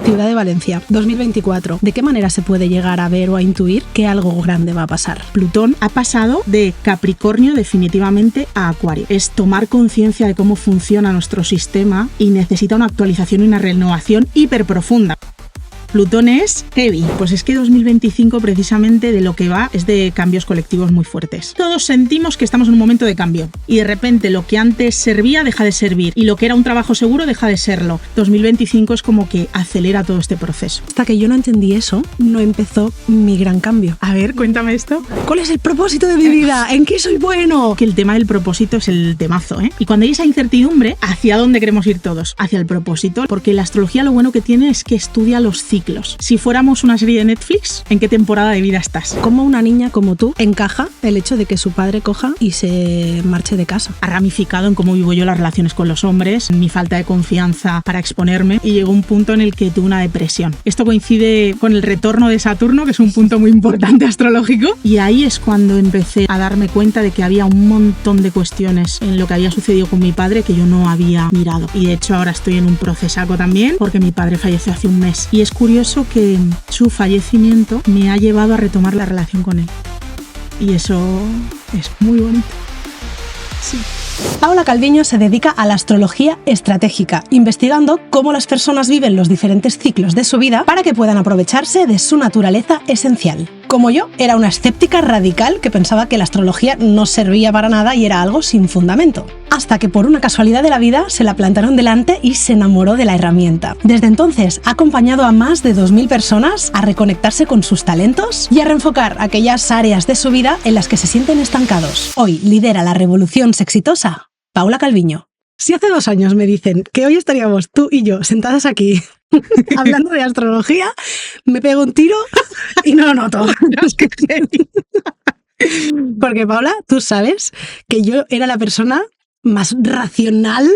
Ciudad de Valencia, 2024. ¿De qué manera se puede llegar a ver o a intuir que algo grande va a pasar? Plutón ha pasado de Capricornio definitivamente a Acuario. Es tomar conciencia de cómo funciona nuestro sistema y necesita una actualización y una renovación hiperprofunda. Plutón es heavy. Pues es que 2025 precisamente de lo que va es de cambios colectivos muy fuertes. Todos sentimos que estamos en un momento de cambio y de repente lo que antes servía deja de servir y lo que era un trabajo seguro deja de serlo. 2025 es como que acelera todo este proceso. Hasta que yo no entendí eso, no empezó mi gran cambio. A ver, cuéntame esto. ¿Cuál es el propósito de mi vida? ¿En qué soy bueno? Que el tema del propósito es el temazo, ¿eh? Y cuando hay esa incertidumbre, ¿hacia dónde queremos ir todos? Hacia el propósito, porque la astrología lo bueno que tiene es que estudia los ciclos. Si fuéramos una serie de Netflix, ¿en qué temporada de vida estás? ¿Cómo una niña como tú encaja el hecho de que su padre coja y se marche de casa? Ha ramificado en cómo vivo yo las relaciones con los hombres, en mi falta de confianza para exponerme y llegó un punto en el que tuve una depresión. Esto coincide con el retorno de Saturno, que es un punto muy importante astrológico, y ahí es cuando empecé a darme cuenta de que había un montón de cuestiones en lo que había sucedido con mi padre que yo no había mirado. Y de hecho ahora estoy en un procesaco también porque mi padre falleció hace un mes. Y es curioso que su fallecimiento me ha llevado a retomar la relación con él. Y eso es muy bonito. Sí. Paula Calviño se dedica a la astrología estratégica, investigando cómo las personas viven los diferentes ciclos de su vida para que puedan aprovecharse de su naturaleza esencial. Como yo, era una escéptica radical que pensaba que la astrología no servía para nada y era algo sin fundamento. Hasta que por una casualidad de la vida se la plantaron delante y se enamoró de la herramienta. Desde entonces ha acompañado a más de 2000 personas a reconectarse con sus talentos y a reenfocar aquellas áreas de su vida en las que se sienten estancados. Hoy lidera la revolución exitosa, Paula Calviño. Si hace 2 años me dicen que hoy estaríamos tú y yo sentadas aquí hablando de astrología, me pego un tiro y no lo noto. Porque, Paula, tú sabes que yo era la persona más racional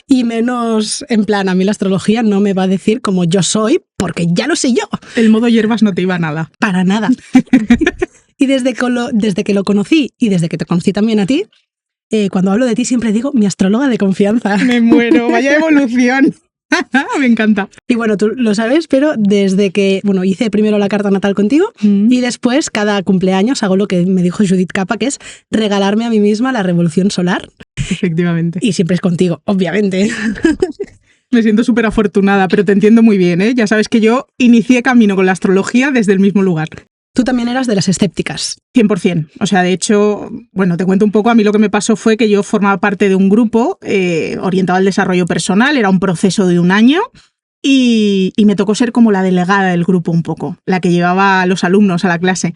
y menos, en plan, a mí la astrología no me va a decir como yo soy, porque ya lo sé yo. El modo hierbas no te iba a nada. Para nada. Y desde que lo conocí y desde que te conocí también a ti, cuando hablo de ti siempre digo mi astróloga de confianza. Me muero, vaya evolución. Me encanta. Y bueno, tú lo sabes, pero desde que, hice primero la carta natal contigo y después cada cumpleaños hago lo que me dijo Judith Capa, que es regalarme a mí misma la revolución solar. Efectivamente. Y siempre es contigo, obviamente. Me siento súper afortunada, pero te entiendo muy bien, ¿eh? Ya sabes que yo inicié camino con la astrología desde el mismo lugar. Tú también eras de las escépticas. 100%. O sea, de hecho, te cuento un poco, a mí lo que me pasó fue que yo formaba parte de un grupo orientado al desarrollo personal, era un proceso de 1 año y me tocó ser como la delegada del grupo un poco, la que llevaba a los alumnos a la clase.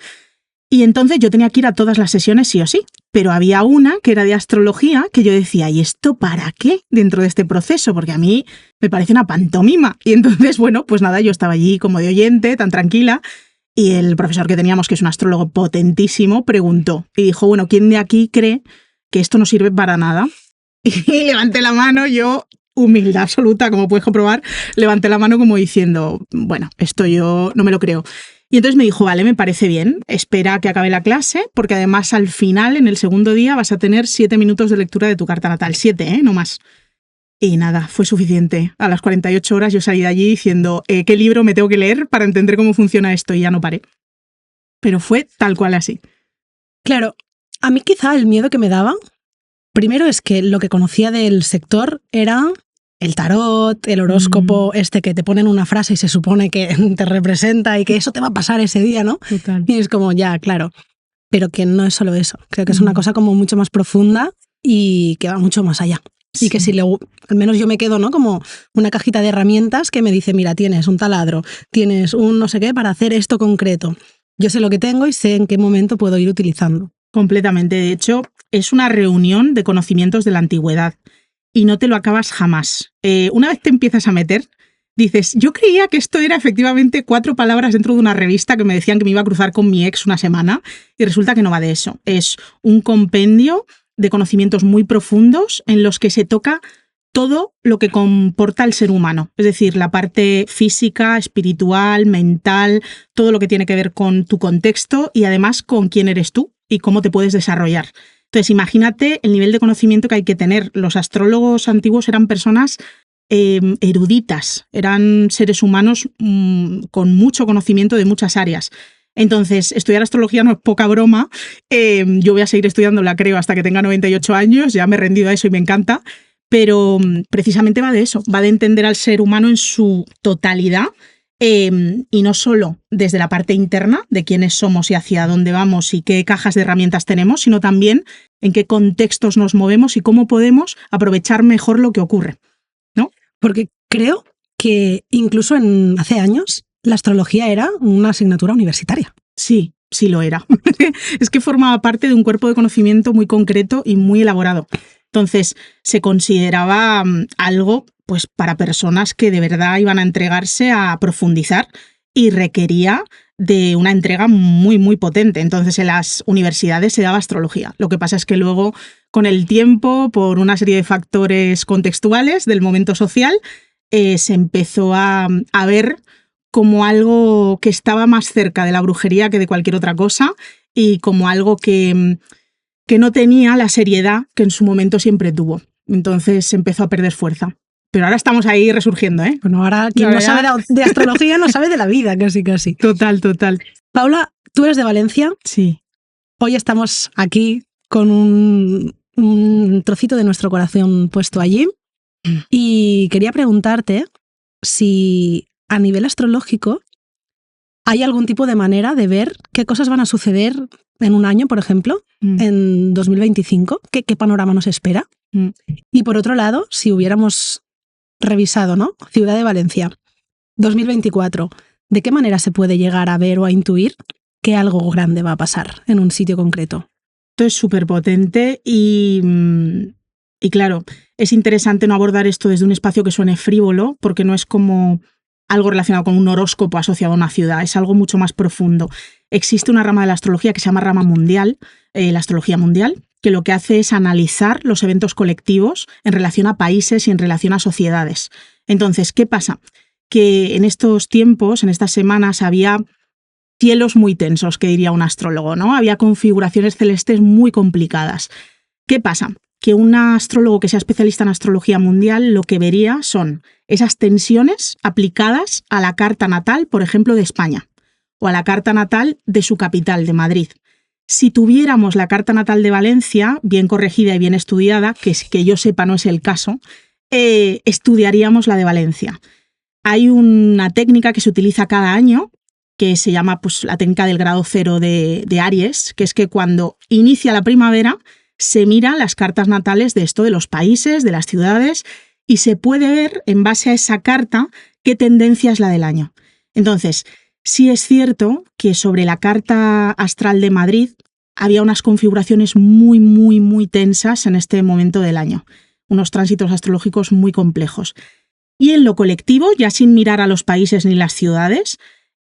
Y entonces yo tenía que ir a todas las sesiones sí o sí, pero había una que era de astrología que yo decía, ¿y esto para qué dentro de este proceso? Porque a mí me parece una pantomima. Y entonces, pues nada, yo estaba allí como de oyente, tan tranquila. Y el profesor que teníamos, que es un astrólogo potentísimo, preguntó y dijo, ¿quién de aquí cree que esto no sirve para nada? Y levanté la mano, yo, humildad absoluta, como puedes comprobar, levanté la mano como diciendo, esto yo no me lo creo. Y entonces me dijo, vale, me parece bien, espera a que acabe la clase, porque además al final, en el segundo día, vas a tener 7 minutos de lectura de tu carta natal. 7, no más. Y nada, fue suficiente. A las 48 horas yo salí de allí diciendo, ¿qué libro me tengo que leer para entender cómo funciona esto? Y ya no paré. Pero fue tal cual así. Claro, a mí quizá el miedo que me daba, primero es que lo que conocía del sector era el tarot, el horóscopo, que te ponen una frase y se supone que te representa y que eso te va a pasar ese día, ¿no? Total. Y es como, ya, claro. Pero que no es solo eso. Creo que es una cosa como mucho más profunda y que va mucho más allá. Sí. Y que si al menos yo me quedo, ¿no? Como una cajita de herramientas que me dice, mira, tienes un taladro, tienes un no sé qué para hacer esto concreto. Yo sé lo que tengo y sé en qué momento puedo ir utilizando. Completamente. De hecho, es una reunión de conocimientos de la antigüedad y no te lo acabas jamás. Una vez te empiezas a meter, dices, yo creía que esto era efectivamente 4 palabras dentro de una revista que me decían que me iba a cruzar con mi ex una semana y resulta que no va de eso. Es un compendio de conocimientos muy profundos en los que se toca todo lo que comporta el ser humano. Es decir, la parte física, espiritual, mental, todo lo que tiene que ver con tu contexto y además con quién eres tú y cómo te puedes desarrollar. Entonces, imagínate el nivel de conocimiento que hay que tener. Los astrólogos antiguos eran personas eruditas, eran seres humanos con mucho conocimiento de muchas áreas. Entonces, estudiar astrología no es poca broma. Yo voy a seguir estudiándola, creo, hasta que tenga 98 años. Ya me he rendido a eso y me encanta. Pero precisamente va de eso, va de entender al ser humano en su totalidad y no solo desde la parte interna de quiénes somos y hacia dónde vamos y qué cajas de herramientas tenemos, sino también en qué contextos nos movemos y cómo podemos aprovechar mejor lo que ocurre, ¿no? Porque creo que incluso hace años la astrología era una asignatura universitaria. Sí, sí lo era. Es que formaba parte de un cuerpo de conocimiento muy concreto y muy elaborado. Entonces, se consideraba algo pues, para personas que de verdad iban a entregarse a profundizar y requería de una entrega muy, muy potente. Entonces, en las universidades se daba astrología. Lo que pasa es que luego, con el tiempo, por una serie de factores contextuales del momento social, se empezó a ver como algo que estaba más cerca de la brujería que de cualquier otra cosa y como algo que no tenía la seriedad que en su momento siempre tuvo. Entonces se empezó a perder fuerza. Pero ahora estamos ahí resurgiendo, ¿eh? Bueno, ahora quien no sabe de astrología no sabe de la vida, casi, casi. Total, total. Paula, tú eres de Valencia. Sí. Hoy estamos aquí con un trocito de nuestro corazón puesto allí. Y quería preguntarte si a nivel astrológico hay algún tipo de manera de ver qué cosas van a suceder en un año, por ejemplo, en 2025, qué panorama nos espera. Y por otro lado, si hubiéramos revisado, ¿no? Ciudad de Valencia, 2024, ¿de qué manera se puede llegar a ver o a intuir que algo grande va a pasar en un sitio concreto? Esto es súper potente y claro, es interesante no abordar esto desde un espacio que suene frívolo, porque no es como algo relacionado con un horóscopo asociado a una ciudad, es algo mucho más profundo. Existe una rama de la astrología que se llama rama mundial, la astrología mundial, que lo que hace es analizar los eventos colectivos en relación a países y en relación a sociedades. Entonces, ¿qué pasa? Que en estos tiempos, en estas semanas, había cielos muy tensos, que diría un astrólogo, ¿no? Había configuraciones celestes muy complicadas. ¿Qué pasa? Que un astrólogo que sea especialista en astrología mundial lo que vería son esas tensiones aplicadas a la carta natal, por ejemplo, de España, o a la carta natal de su capital, de Madrid. Si tuviéramos la carta natal de Valencia, bien corregida y bien estudiada, que yo sepa no es el caso, estudiaríamos la de Valencia. Hay una técnica que se utiliza cada año, que se llama pues, la técnica del grado cero de Aries, que es que cuando inicia la primavera se miran las cartas natales de los países, de las ciudades, y se puede ver, en base a esa carta, qué tendencia es la del año. Entonces, sí es cierto que sobre la carta astral de Madrid había unas configuraciones muy, muy, muy tensas en este momento del año, unos tránsitos astrológicos muy complejos. Y en lo colectivo, ya sin mirar a los países ni las ciudades,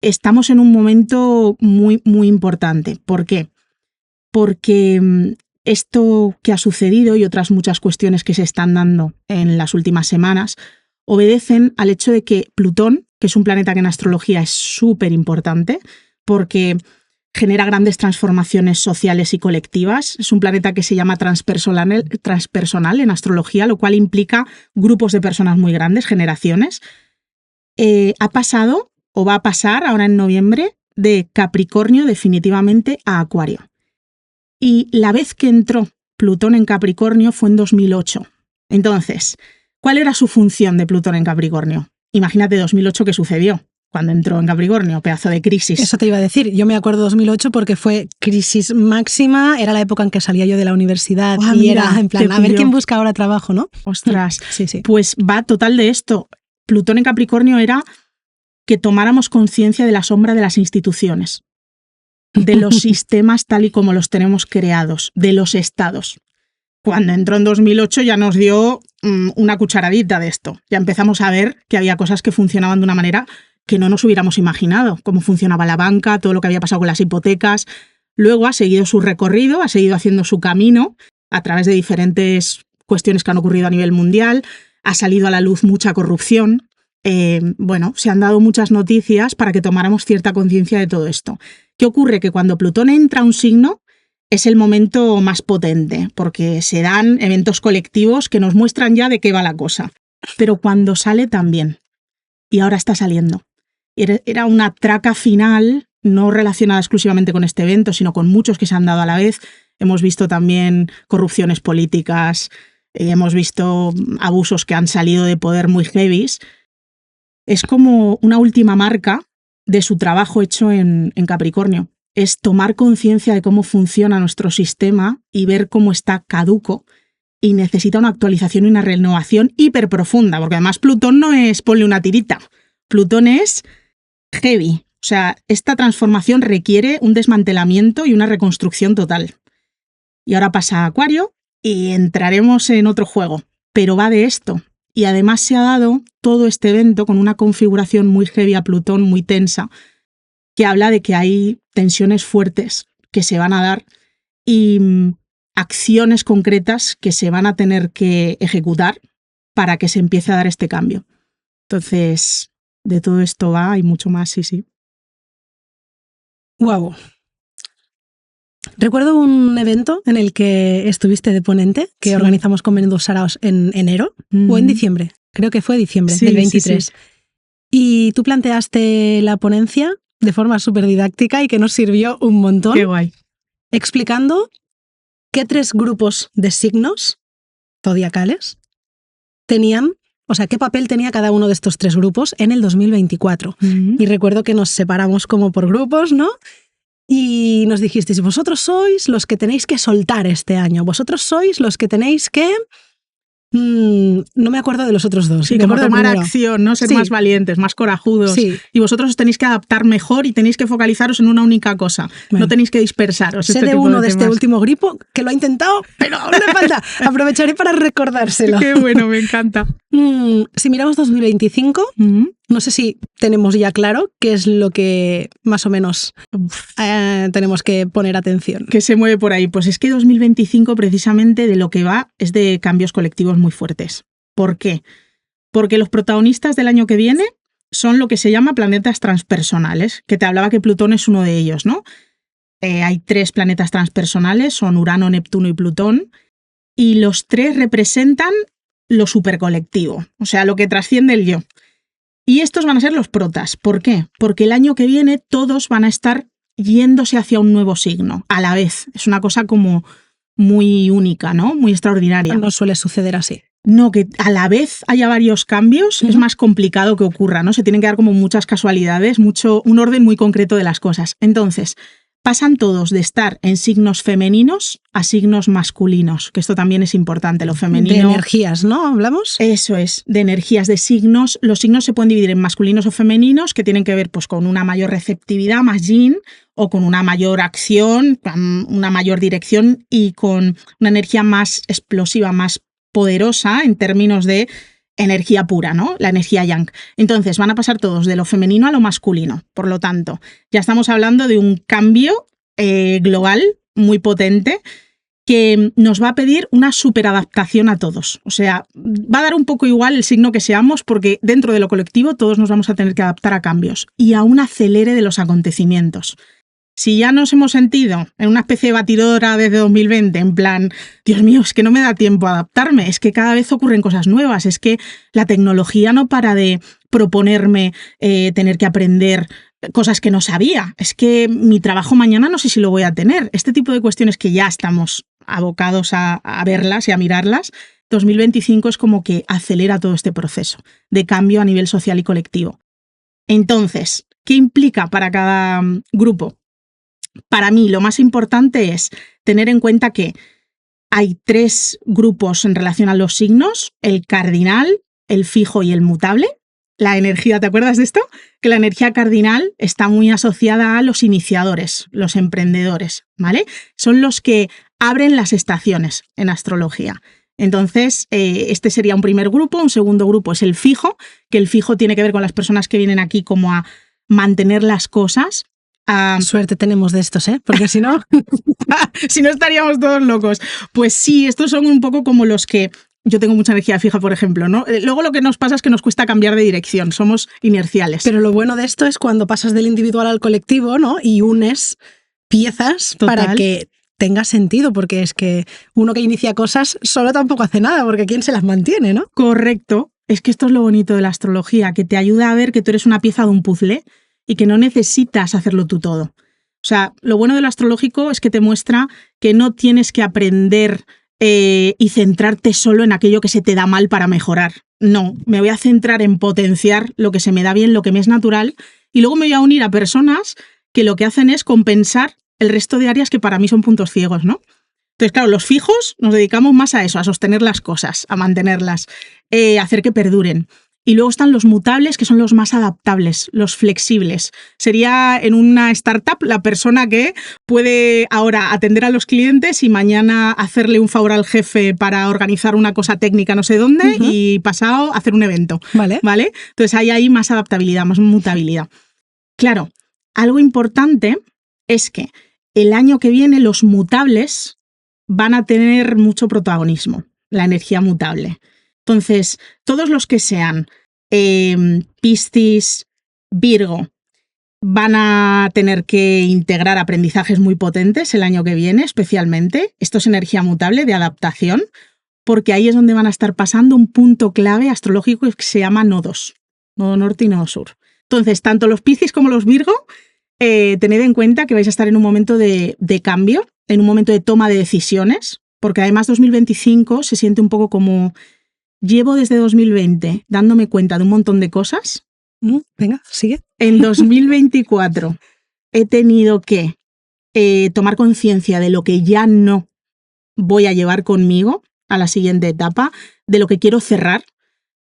estamos en un momento muy, muy importante. ¿Por qué? Porque esto que ha sucedido y otras muchas cuestiones que se están dando en las últimas semanas obedecen al hecho de que Plutón, que es un planeta que en astrología es súper importante porque genera grandes transformaciones sociales y colectivas, es un planeta que se llama transpersonal en astrología, lo cual implica grupos de personas muy grandes, generaciones, ha pasado o va a pasar ahora en noviembre de Capricornio definitivamente a Acuario. Y la vez que entró Plutón en Capricornio fue en 2008. Entonces, ¿cuál era su función de Plutón en Capricornio? Imagínate 2008 qué sucedió cuando entró en Capricornio, pedazo de crisis. Eso te iba a decir. Yo me acuerdo de 2008 porque fue crisis máxima, era la época en que salía yo de la universidad y mira, era en plan, a ver quién busca ahora trabajo, ¿no? Ostras, sí. Pues va total de esto. Plutón en Capricornio era que tomáramos conciencia de la sombra de las instituciones, de los sistemas tal y como los tenemos creados, de los estados. Cuando entró en 2008 ya nos dio una cucharadita de esto. Ya empezamos a ver que había cosas que funcionaban de una manera que no nos hubiéramos imaginado, cómo funcionaba la banca, todo lo que había pasado con las hipotecas. Luego ha seguido su recorrido, ha seguido haciendo su camino a través de diferentes cuestiones que han ocurrido a nivel mundial. Ha salido a la luz mucha corrupción. Se han dado muchas noticias para que tomáramos cierta conciencia de todo esto. ¿Qué ocurre? Que cuando Plutón entra a un signo es el momento más potente, porque se dan eventos colectivos que nos muestran ya de qué va la cosa. pero cuando sale también. Y ahora está saliendo. Era una traca final, no relacionada exclusivamente con este evento, sino con muchos que se han dado a la vez. Hemos visto también corrupciones políticas, hemos visto abusos que han salido de poder muy heavies. Es como una última marca de su trabajo hecho en Capricornio. Es tomar conciencia de cómo funciona nuestro sistema y ver cómo está caduco y necesita una actualización y una renovación hiperprofunda, porque además Plutón no es ponle una tirita, Plutón es heavy. O sea, esta transformación requiere un desmantelamiento y una reconstrucción total. Y ahora pasa a Acuario y entraremos en otro juego, pero va de esto. Y además se ha dado todo este evento con una configuración muy heavy a Plutón, muy tensa, que habla de que hay tensiones fuertes que se van a dar y acciones concretas que se van a tener que ejecutar para que se empiece a dar este cambio. Entonces, de todo esto va y mucho más, sí. Wow. Recuerdo un evento en el que estuviste de ponente, que organizamos con Menudos Saraos en enero o en diciembre. Creo que fue diciembre del 23. Sí. Y tú planteaste la ponencia de forma súper didáctica y que nos sirvió un montón. Qué guay. Explicando qué 3 grupos de signos zodiacales tenían, o sea, qué papel tenía cada uno de estos 3 grupos en el 2024. Y recuerdo que nos separamos como por grupos, ¿no? Y nos dijisteis, vosotros sois los que tenéis que soltar este año, vosotros sois los que tenéis que... no me acuerdo de los otros 2. Sí, como tomar acción, ¿no? Ser más valientes, más corajudos. Sí. Y vosotros os tenéis que adaptar mejor y tenéis que focalizaros en una única cosa. Bueno, no tenéis que dispersaros. Sé de uno de este último grupo que lo ha intentado, pero aún le falta. Aprovecharé para recordárselo. Qué bueno, me encanta. Si miramos 2025, no sé si tenemos ya claro qué es lo que más o menos tenemos que poner atención. ¿Qué se mueve por ahí? Pues es que 2025 precisamente de lo que va es de cambios colectivos muy fuertes. ¿Por qué? Porque los protagonistas del año que viene son lo que se llama planetas transpersonales, que te hablaba que Plutón es uno de ellos, ¿no? Hay 3 planetas transpersonales, son Urano, Neptuno y Plutón, y los 3 representan lo supercolectivo, o sea, lo que trasciende el yo. Y estos van a ser los protas. ¿Por qué? Porque el año que viene todos van a estar yéndose hacia un nuevo signo a la vez. Es una cosa como muy única, ¿no? Muy extraordinaria. No suele suceder así. No, que a la vez haya varios cambios es más complicado que ocurra, ¿no? Se tienen que dar como muchas casualidades, un orden muy concreto de las cosas. Entonces, pasan todos de estar en signos femeninos a signos masculinos, que esto también es importante, lo femenino. De energías, ¿no? ¿Hablamos? Eso es, de energías, de signos. Los signos se pueden dividir en masculinos o femeninos, que tienen que ver pues, con una mayor receptividad, más yin, o con una mayor acción, una mayor dirección y con una energía más explosiva, más poderosa en términos de energía pura, ¿no? La energía yang. Entonces van a pasar todos de lo femenino a lo masculino. Por lo tanto, ya estamos hablando de un cambio global muy potente que nos va a pedir una superadaptación a todos. O sea, va a dar un poco igual el signo que seamos porque dentro de lo colectivo todos nos vamos a tener que adaptar a cambios y a un acelere de los acontecimientos. Si ya nos hemos sentido en una especie de batidora desde 2020, en plan, Dios mío, es que no me da tiempo a adaptarme, es que cada vez ocurren cosas nuevas, es que la tecnología no para de proponerme tener que aprender cosas que no sabía, es que mi trabajo mañana no sé si lo voy a tener. Este tipo de cuestiones que ya estamos abocados a verlas y a mirarlas, 2025 es como que acelera todo este proceso de cambio a nivel social y colectivo. Entonces, ¿qué implica para cada grupo? Para mí lo más importante es tener en cuenta que hay 3 grupos en relación a los signos, el cardinal, el fijo y el mutable. La energía, ¿te acuerdas de esto? Que la energía cardinal está muy asociada a los iniciadores, los emprendedores, ¿vale? Son los que abren las estaciones en astrología. Entonces, este sería un primer grupo. Un segundo grupo es el fijo, que el fijo tiene que ver con las personas que vienen aquí como a mantener las cosas. Suerte tenemos de estos, ¿eh? Porque si no... si no estaríamos todos locos. Pues sí, estos son un poco como los que... Yo tengo mucha energía fija, por ejemplo, ¿no? Luego lo que nos pasa es que nos cuesta cambiar de dirección, somos inerciales. Pero lo bueno de esto es cuando pasas del individual al colectivo, ¿no? Y unes piezas para que tenga sentido, porque es que uno que inicia cosas solo tampoco hace nada, porque ¿quién se las mantiene, no? Correcto. Es que esto es lo bonito de la astrología, que te ayuda a ver que tú eres una pieza de un puzzle y que no necesitas hacerlo tú todo. O sea, lo bueno de lo astrológico es que te muestra que no tienes que aprender y centrarte solo en aquello que se te da mal para mejorar. No, me voy a centrar en potenciar lo que se me da bien, lo que me es natural, y luego me voy a unir a personas que lo que hacen es compensar el resto de áreas que para mí son puntos ciegos, ¿no? Entonces, claro, los fijos nos dedicamos más a eso, a sostener las cosas, a mantenerlas, a hacer que perduren. Y luego están los mutables, que son los más adaptables, los flexibles. Sería en una startup la persona que puede ahora atender a los clientes y mañana hacerle un favor al jefe para organizar una cosa técnica no sé dónde y pasado hacer un evento. Vale. Entonces hay ahí más adaptabilidad, más mutabilidad. Claro, algo importante es que el año que viene los mutables van a tener mucho protagonismo, la energía mutable. Entonces, todos los que sean Piscis, Virgo, van a tener que integrar aprendizajes muy potentes el año que viene, especialmente. Esto es energía mutable de adaptación, porque ahí es donde van a estar pasando un punto clave astrológico que se llama nodos, nodo norte y nodo sur. Entonces, tanto los Piscis como los Virgo, tened en cuenta que vais a estar en un momento de cambio, en un momento de toma de decisiones, porque además 2025 se siente un poco como llevo desde 2020 dándome cuenta de un montón de cosas. Venga, sigue. En 2024 he tenido que tomar conciencia de lo que ya no voy a llevar conmigo a la siguiente etapa, de lo que quiero cerrar,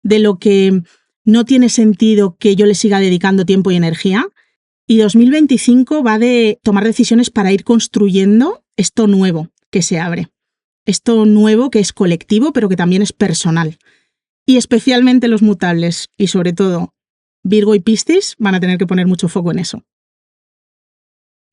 de lo que no tiene sentido que yo le siga dedicando tiempo y energía. Y 2025 va de tomar decisiones para ir construyendo esto nuevo que se abre. Esto nuevo que es colectivo, pero que también es personal. Y especialmente los mutables, y sobre todo Virgo y Piscis, van a tener que poner mucho foco en eso.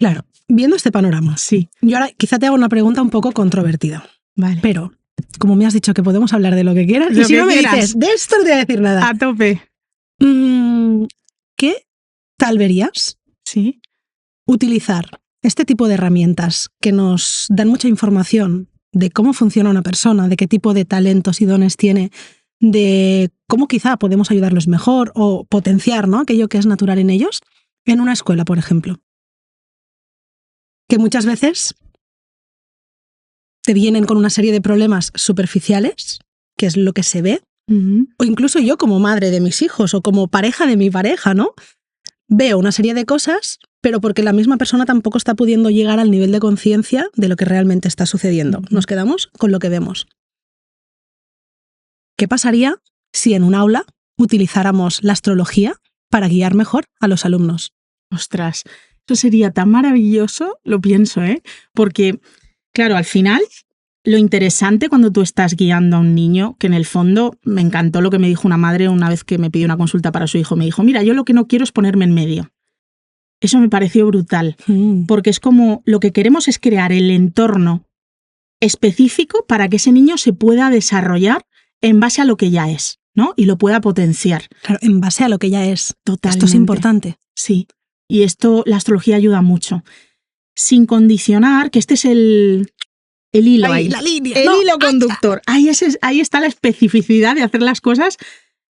Claro, viendo este panorama. Sí. Yo ahora quizá te hago una pregunta un poco controvertida. Vale. Pero, como me has dicho que podemos hablar de lo que quieras, Lo y si que no me quieras. dices, de esto no te voy a decir nada. A tope. ¿Qué tal verías Sí. utilizar este tipo de herramientas que nos dan mucha información de cómo funciona una persona, de qué tipo de talentos y dones tiene, de cómo quizá podemos ayudarlos mejor o potenciar, ¿no?, aquello que es natural en ellos, en una escuela, por ejemplo? Que muchas veces te vienen con una serie de problemas superficiales, que es lo que se ve, o incluso yo como madre de mis hijos o como pareja de mi pareja, ¿no?, veo una serie de cosas, pero porque la misma persona tampoco está pudiendo llegar al nivel de conciencia de lo que realmente está sucediendo. Nos quedamos con lo que vemos. ¿Qué pasaría si en un aula utilizáramos la astrología para guiar mejor a los alumnos? Ostras, eso sería tan maravilloso, lo pienso, porque, claro, al final, lo interesante cuando tú estás guiando a un niño, que en el fondo me encantó lo que me dijo una madre una vez que me pidió una consulta para su hijo, me dijo, mira, yo lo que no quiero es ponerme en medio. Eso me pareció brutal, porque es como lo que queremos es crear el entorno específico para que ese niño se pueda desarrollar en base a lo que ya es, ¿no? Y lo pueda potenciar. Claro, en base a lo que ya es. Totalmente. Esto es importante. Sí, y esto, la astrología ayuda mucho. Sin condicionar, que este es el hilo ahí. La línea. El hilo conductor. Ahí está la especificidad de hacer las cosas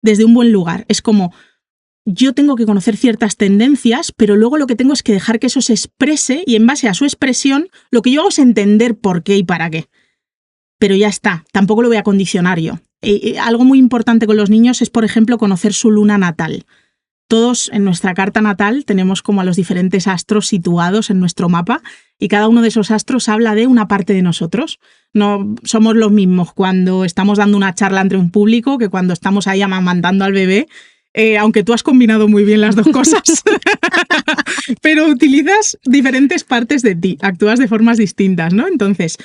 desde un buen lugar. Es como, yo tengo que conocer ciertas tendencias, pero luego lo que tengo es que dejar que eso se exprese y en base a su expresión, lo que yo hago es entender por qué y para qué. Pero ya está, tampoco lo voy a condicionar yo. Algo muy importante con los niños es, por ejemplo, conocer su luna natal. Todos en nuestra carta natal tenemos como a los diferentes astros situados en nuestro mapa y cada uno de esos astros habla de una parte de nosotros. No somos los mismos cuando estamos dando una charla ante un público que cuando estamos ahí amamantando al bebé, aunque tú has combinado muy bien las dos cosas, pero utilizas diferentes partes de ti, actúas de formas distintas, ¿no? Entonces,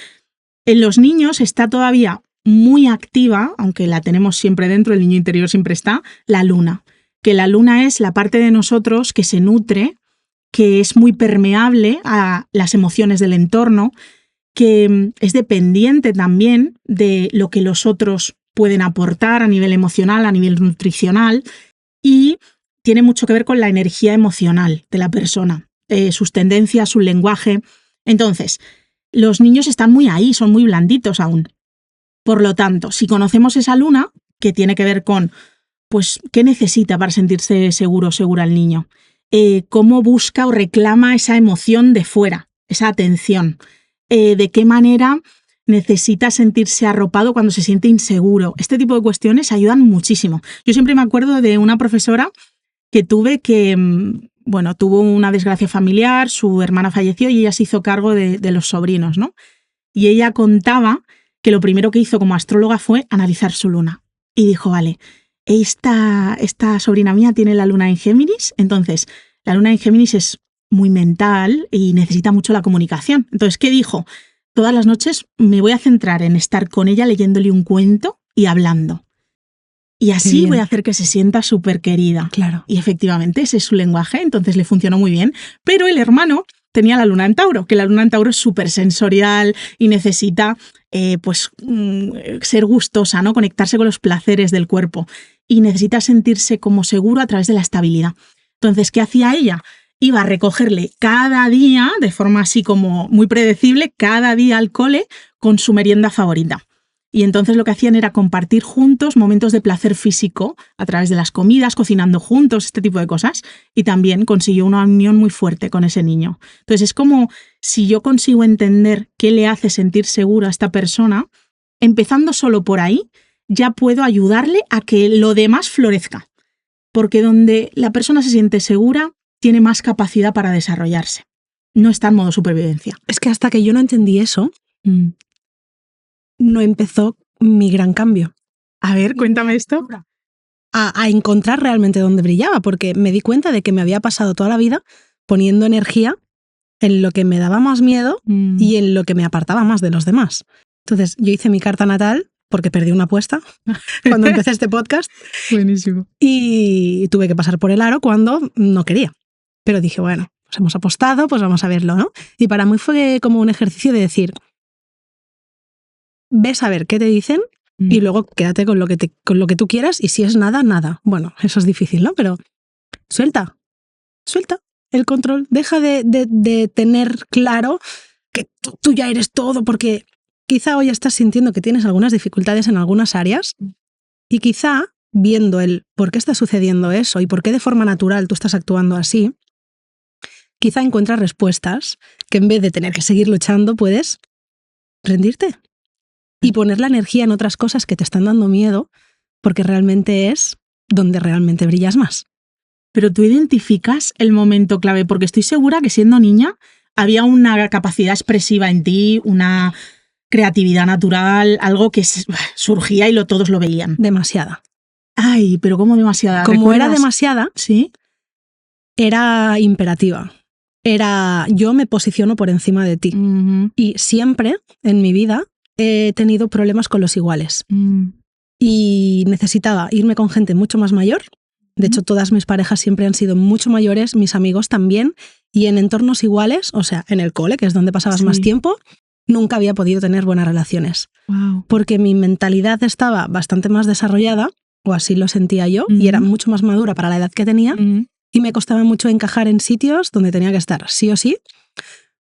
en los niños está todavía muy activa, aunque la tenemos siempre dentro, el niño interior siempre está, la luna. Que la luna es la parte de nosotros que se nutre, que es muy permeable a las emociones del entorno, que es dependiente también de lo que los otros pueden aportar a nivel emocional, a nivel nutricional, y tiene mucho que ver con la energía emocional de la persona, sus tendencias, su lenguaje. Entonces, los niños están muy ahí, son muy blanditos aún. Por lo tanto, si conocemos esa luna, que tiene que ver con pues, ¿qué necesita para sentirse seguro o segura el niño? ¿Cómo busca o reclama esa emoción de fuera, esa atención? ¿De qué manera necesita sentirse arropado cuando se siente inseguro? Este tipo de cuestiones ayudan muchísimo. Yo siempre me acuerdo de una profesora que tuve que, bueno, tuvo una desgracia familiar, su hermana falleció y ella se hizo cargo de los sobrinos, ¿no? Y ella contaba que lo primero que hizo como astróloga fue analizar su luna. Y dijo, vale, esta sobrina mía tiene la luna en Géminis, entonces la luna en Géminis es muy mental y necesita mucho la comunicación. Entonces, ¿qué dijo? Todas las noches me voy a centrar en estar con ella leyéndole un cuento y hablando. Y así voy a hacer que se sienta súper querida. Claro. Y efectivamente ese es su lenguaje, entonces le funcionó muy bien. Pero el hermano tenía la luna en Tauro, que la luna en Tauro es súper sensorial y necesita ser gustosa, ¿no? Conectarse con los placeres del cuerpo. Y necesita sentirse como seguro a través de la estabilidad. Entonces, ¿qué hacía ella? Iba a recogerle cada día, de forma así como muy predecible, cada día al cole con su merienda favorita. Y entonces lo que hacían era compartir juntos momentos de placer físico a través de las comidas, cocinando juntos, este tipo de cosas. Y también consiguió una unión muy fuerte con ese niño. Entonces es como si yo consigo entender qué le hace sentir seguro a esta persona, empezando solo por ahí, ya puedo ayudarle a que lo demás florezca. Porque donde la persona se siente segura, tiene más capacidad para desarrollarse. No está en modo supervivencia. Es que hasta que yo no entendí eso, no empezó mi gran cambio. A ver, cuéntame esto. A encontrar realmente dónde brillaba, porque me di cuenta de que me había pasado toda la vida poniendo energía en lo que me daba más miedo y en lo que me apartaba más de los demás. Entonces, yo hice mi carta natal porque perdí una apuesta cuando empecé este podcast. Buenísimo. Y tuve que pasar por el aro cuando no quería. Pero dije, bueno, pues hemos apostado, pues vamos a verlo, ¿no? Y para mí fue como un ejercicio de decir, ves a ver qué te dicen y luego quédate con lo que tú quieras y si es nada, nada. Bueno, eso es difícil, ¿no? Pero suelta el control. Deja de tener claro que tú ya eres todo, porque quizá hoy estás sintiendo que tienes algunas dificultades en algunas áreas y quizá viendo el por qué está sucediendo eso y por qué de forma natural tú estás actuando así, quizá encuentras respuestas que en vez de tener que seguir luchando puedes rendirte y poner la energía en otras cosas que te están dando miedo, porque realmente es donde realmente brillas más. Pero tú identificas el momento clave, porque estoy segura que siendo niña había una capacidad expresiva en ti, una creatividad natural, algo que surgía y todos lo veían. Demasiada. Ay, pero ¿cómo demasiada? Como era demasiada, ¿sí? Era imperativa. Era yo me posiciono por encima de ti. Y siempre en mi vida he tenido problemas con los iguales. Y necesitaba irme con gente mucho más mayor. De hecho, todas mis parejas siempre han sido mucho mayores, mis amigos también, y en entornos iguales, o sea, en el cole, que es donde pasabas más tiempo, nunca había podido tener buenas relaciones. Wow. Porque mi mentalidad estaba bastante más desarrollada, o así lo sentía yo, y era mucho más madura para la edad que tenía, y me costaba mucho encajar en sitios donde tenía que estar, sí o sí,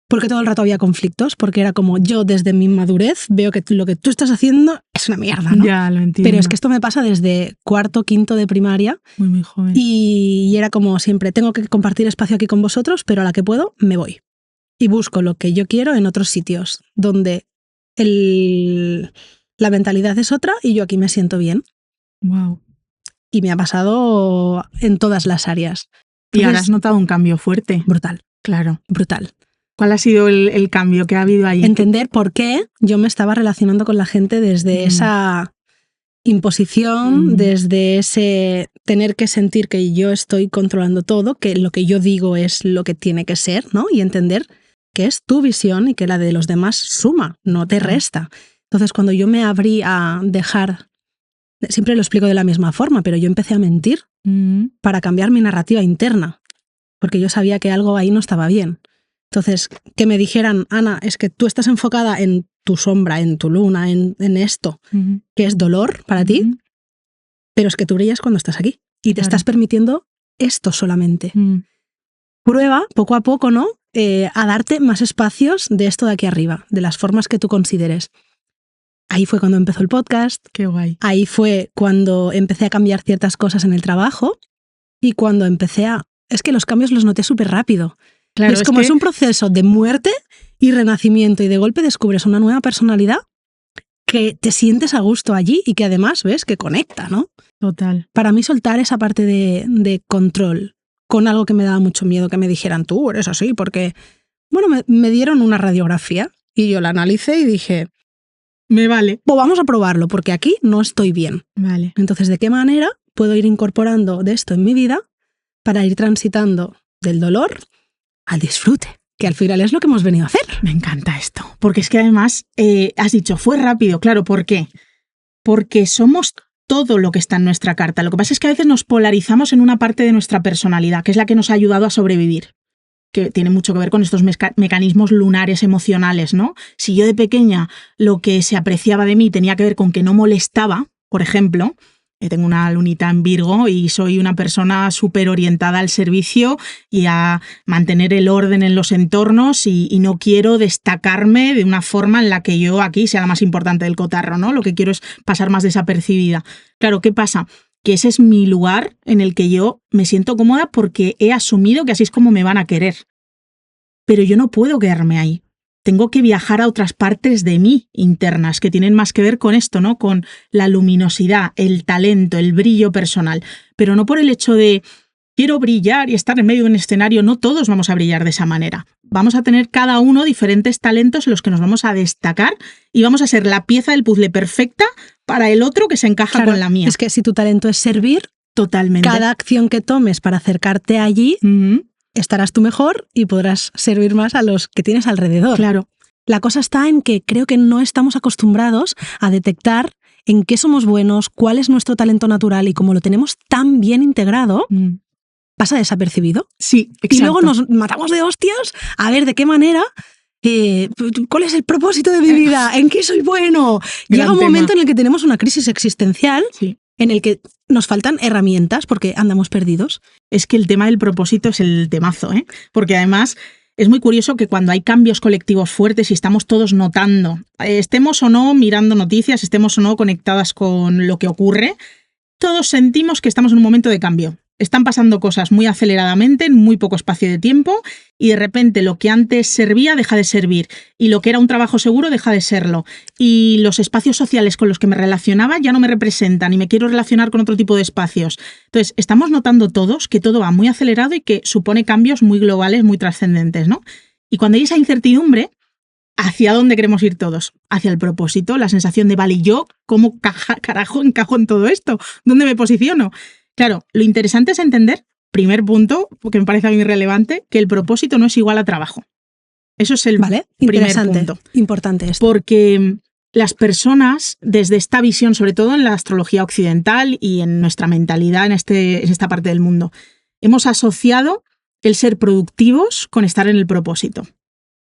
porque todo el rato había conflictos, porque era como yo desde mi madurez veo que lo que tú estás haciendo es una mierda, ¿no? Ya, lo entiendo. Pero es que esto me pasa desde cuarto, quinto de primaria. Muy joven. Y era como siempre, tengo que compartir espacio aquí con vosotros, pero a la que puedo, me voy. Y busco lo que yo quiero en otros sitios, donde la mentalidad es otra y yo aquí me siento bien. Wow. Y me ha pasado en todas las áreas. Entonces, y ahora has notado un cambio fuerte. Brutal. Claro. Brutal. ¿Cuál ha sido el cambio que ha habido ahí? Entender por qué yo me estaba relacionando con la gente desde esa imposición, desde ese tener que sentir que yo estoy controlando todo, que lo que yo digo es lo que tiene que ser, ¿no? Y entender que es tu visión y que la de los demás suma, no te resta. Entonces, cuando yo me abrí a dejar, siempre lo explico de la misma forma, pero yo empecé a mentir para cambiar mi narrativa interna, porque yo sabía que algo ahí no estaba bien. Entonces, que me dijeran, Ana, es que tú estás enfocada en tu sombra, en tu luna, en esto, que es dolor para ti, pero es que tú brillas cuando estás aquí y te estás permitiendo esto solamente. Prueba, poco a poco, ¿no? A darte más espacios de esto de aquí arriba, de las formas que tú consideres. Ahí fue cuando empezó el podcast. Qué guay. Ahí fue cuando empecé a cambiar ciertas cosas en el trabajo y cuando empecé a... Es que los cambios los noté súper rápido. Claro, es como es un proceso de muerte y renacimiento y de golpe descubres una nueva personalidad que te sientes a gusto allí y que además ves que conecta, ¿no? Total. Para mí soltar esa parte de control con algo que me daba mucho miedo que me dijeran tú eres así, porque, bueno, me dieron una radiografía y yo la analicé y dije, me vale. Pues vamos a probarlo porque aquí no estoy bien. Vale. Entonces, ¿de qué manera puedo ir incorporando de esto en mi vida para ir transitando del dolor al disfrute? Que al final es lo que hemos venido a hacer. Me encanta esto. Porque es que además, has dicho, fue rápido. Claro, ¿por qué? Porque somos todo lo que está en nuestra carta. Lo que pasa es que a veces nos polarizamos en una parte de nuestra personalidad, que es la que nos ha ayudado a sobrevivir, que tiene mucho que ver con estos mecanismos lunares emocionales, ¿no? Si yo de pequeña lo que se apreciaba de mí tenía que ver con que no molestaba, por ejemplo, tengo una lunita en Virgo y soy una persona súper orientada al servicio y a mantener el orden en los entornos y no quiero destacarme de una forma en la que yo aquí sea la más importante del cotarro, ¿no? Lo que quiero es pasar más desapercibida. Claro, ¿qué pasa? Que ese es mi lugar en el que yo me siento cómoda porque he asumido que así es como me van a querer. Pero yo no puedo quedarme ahí. Tengo que viajar a otras partes de mí internas que tienen más que ver con esto, ¿no? Con la luminosidad, el talento, el brillo personal. Pero no por el hecho de quiero brillar y estar en medio de un escenario. No todos vamos a brillar de esa manera. Vamos a tener cada uno diferentes talentos en los que nos vamos a destacar y vamos a ser la pieza del puzzle perfecta para el otro que se encaja con la mía. Es que si tu talento es servir, totalmente. Cada acción que tomes para acercarte allí, estarás tú mejor y podrás servir más a los que tienes alrededor. Claro. La cosa está en que creo que no estamos acostumbrados a detectar en qué somos buenos, cuál es nuestro talento natural y como lo tenemos tan bien integrado, pasa desapercibido. Sí, exacto. Y luego nos matamos de hostias a ver de qué manera... ¿cuál es el propósito de mi vida? ¿En qué soy bueno? Llega un momento en el que tenemos una crisis existencial, en el que nos faltan herramientas porque andamos perdidos. Es que el tema del propósito es el temazo, ¿eh? Porque además es muy curioso que cuando hay cambios colectivos fuertes y estamos todos notando, estemos o no mirando noticias, estemos o no conectadas con lo que ocurre, todos sentimos que estamos en un momento de cambio. Están pasando cosas muy aceleradamente en muy poco espacio de tiempo y de repente lo que antes servía deja de servir y lo que era un trabajo seguro deja de serlo y los espacios sociales con los que me relacionaba ya no me representan y me quiero relacionar con otro tipo de espacios. Entonces, estamos notando todos que todo va muy acelerado y que supone cambios muy globales, muy trascendentes, ¿no? Y cuando hay esa incertidumbre, ¿hacia dónde queremos ir todos? Hacia el propósito, la sensación de, vale, ¿yo cómo carajo encajo en todo esto? ¿Dónde me posiciono? Claro, lo interesante es entender, primer punto, porque me parece a mí relevante, que el propósito no es igual a trabajo. Eso es el primer punto. Importante esto. Porque las personas, desde esta visión, sobre todo en la astrología occidental y en nuestra mentalidad en esta parte del mundo, hemos asociado el ser productivos con estar en el propósito.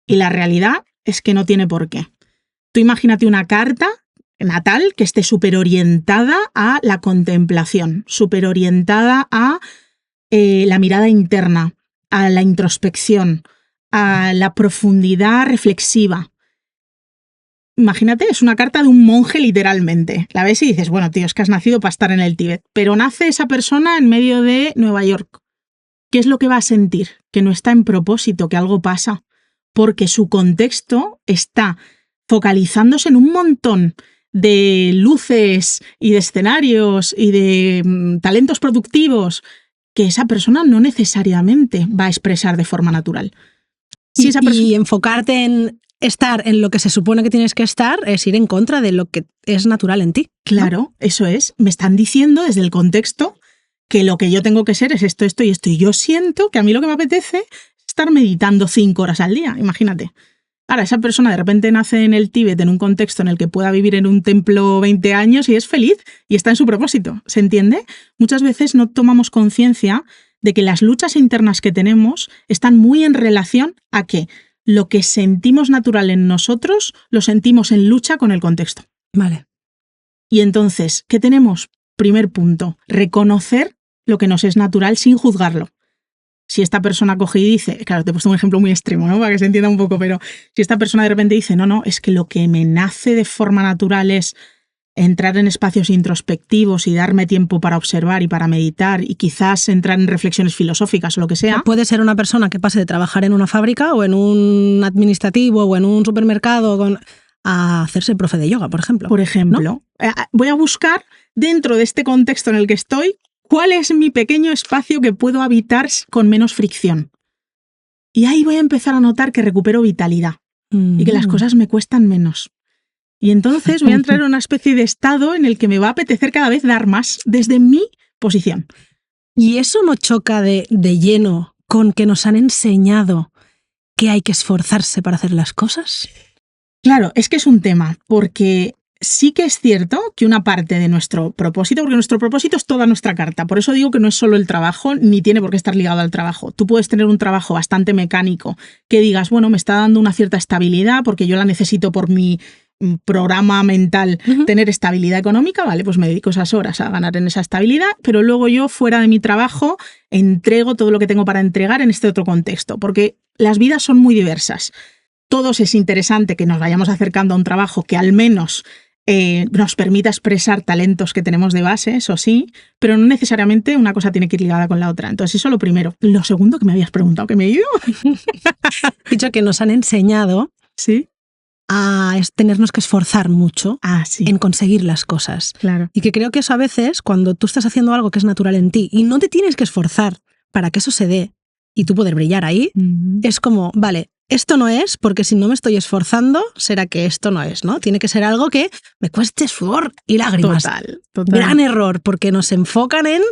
Y la realidad es que no tiene por qué. Tú imagínate una carta natal que esté súper orientada a la contemplación, súper orientada a la mirada interna, a la introspección, a la profundidad reflexiva. Imagínate, es una carta de un monje literalmente. La ves y dices, bueno, tío, es que has nacido para estar en el Tíbet, pero nace esa persona en medio de Nueva York. ¿Qué es lo que va a sentir? Que no está en propósito, que algo pasa, porque su contexto está focalizándose en un montón de luces y de escenarios y de talentos productivos que esa persona no necesariamente va a expresar de forma natural. Y enfocarte en estar en lo que se supone que tienes que estar es ir en contra de lo que es natural en ti. Claro, ¿no? Eso es. Me están diciendo desde el contexto que lo que yo tengo que ser es esto, esto y esto. Y yo siento que a mí lo que me apetece es estar meditando 5 horas al día, imagínate. Ahora, esa persona de repente nace en el Tíbet en un contexto en el que pueda vivir en un templo 20 años y es feliz y está en su propósito, ¿se entiende? Muchas veces no tomamos conciencia de que las luchas internas que tenemos están muy en relación a que lo que sentimos natural en nosotros lo sentimos en lucha con el contexto. Vale. Y entonces, ¿qué tenemos? Primer punto, reconocer lo que nos es natural sin juzgarlo. si esta persona coge y dice, claro, te he puesto un ejemplo muy extremo, ¿no? Para que se entienda un poco, pero si esta persona de repente dice, no, es que lo que me nace de forma natural es entrar en espacios introspectivos y darme tiempo para observar y para meditar y quizás entrar en reflexiones filosóficas o lo que sea. Puede ser una persona que pase de trabajar en una fábrica o en un administrativo o en un supermercado a hacerse profe de yoga, por ejemplo. Por ejemplo, ¿no? Voy a buscar dentro de este contexto en el que estoy, ¿cuál es mi pequeño espacio que puedo habitar con menos fricción? Y ahí voy a empezar a notar que recupero vitalidad y que las cosas me cuestan menos. Y entonces voy a entrar en una especie de estado en el que me va a apetecer cada vez dar más desde mi posición. ¿Y eso no choca de lleno con que nos han enseñado que hay que esforzarse para hacer las cosas? Claro, es que es un tema, porque sí que es cierto que una parte de nuestro propósito, porque nuestro propósito es toda nuestra carta, por eso digo que no es solo el trabajo, ni tiene por qué estar ligado al trabajo. Tú puedes tener un trabajo bastante mecánico, que digas, bueno, me está dando una cierta estabilidad porque yo la necesito por mi programa mental, tener estabilidad económica, vale, pues me dedico esas horas a ganar en esa estabilidad, pero luego yo fuera de mi trabajo entrego todo lo que tengo para entregar en este otro contexto, porque las vidas son muy diversas. Todos es interesante que nos vayamos acercando a un trabajo que al menos nos permita expresar talentos que tenemos de base, eso sí, pero no necesariamente una cosa tiene que ir ligada con la otra. Entonces eso lo primero. Lo segundo que me habías preguntado, que me he ido. Dicho que nos han enseñado, ¿sí?, a tenernos que esforzar mucho sí, en conseguir las cosas. Claro. Y que creo que eso a veces, cuando tú estás haciendo algo que es natural en ti y no te tienes que esforzar para que eso se dé y tú poder brillar ahí, es como, vale, esto no es porque si no me estoy esforzando, será que esto no es, ¿no? Tiene que ser algo que me cueste sudor y lágrimas. Total. Gran error, porque nos enfocan en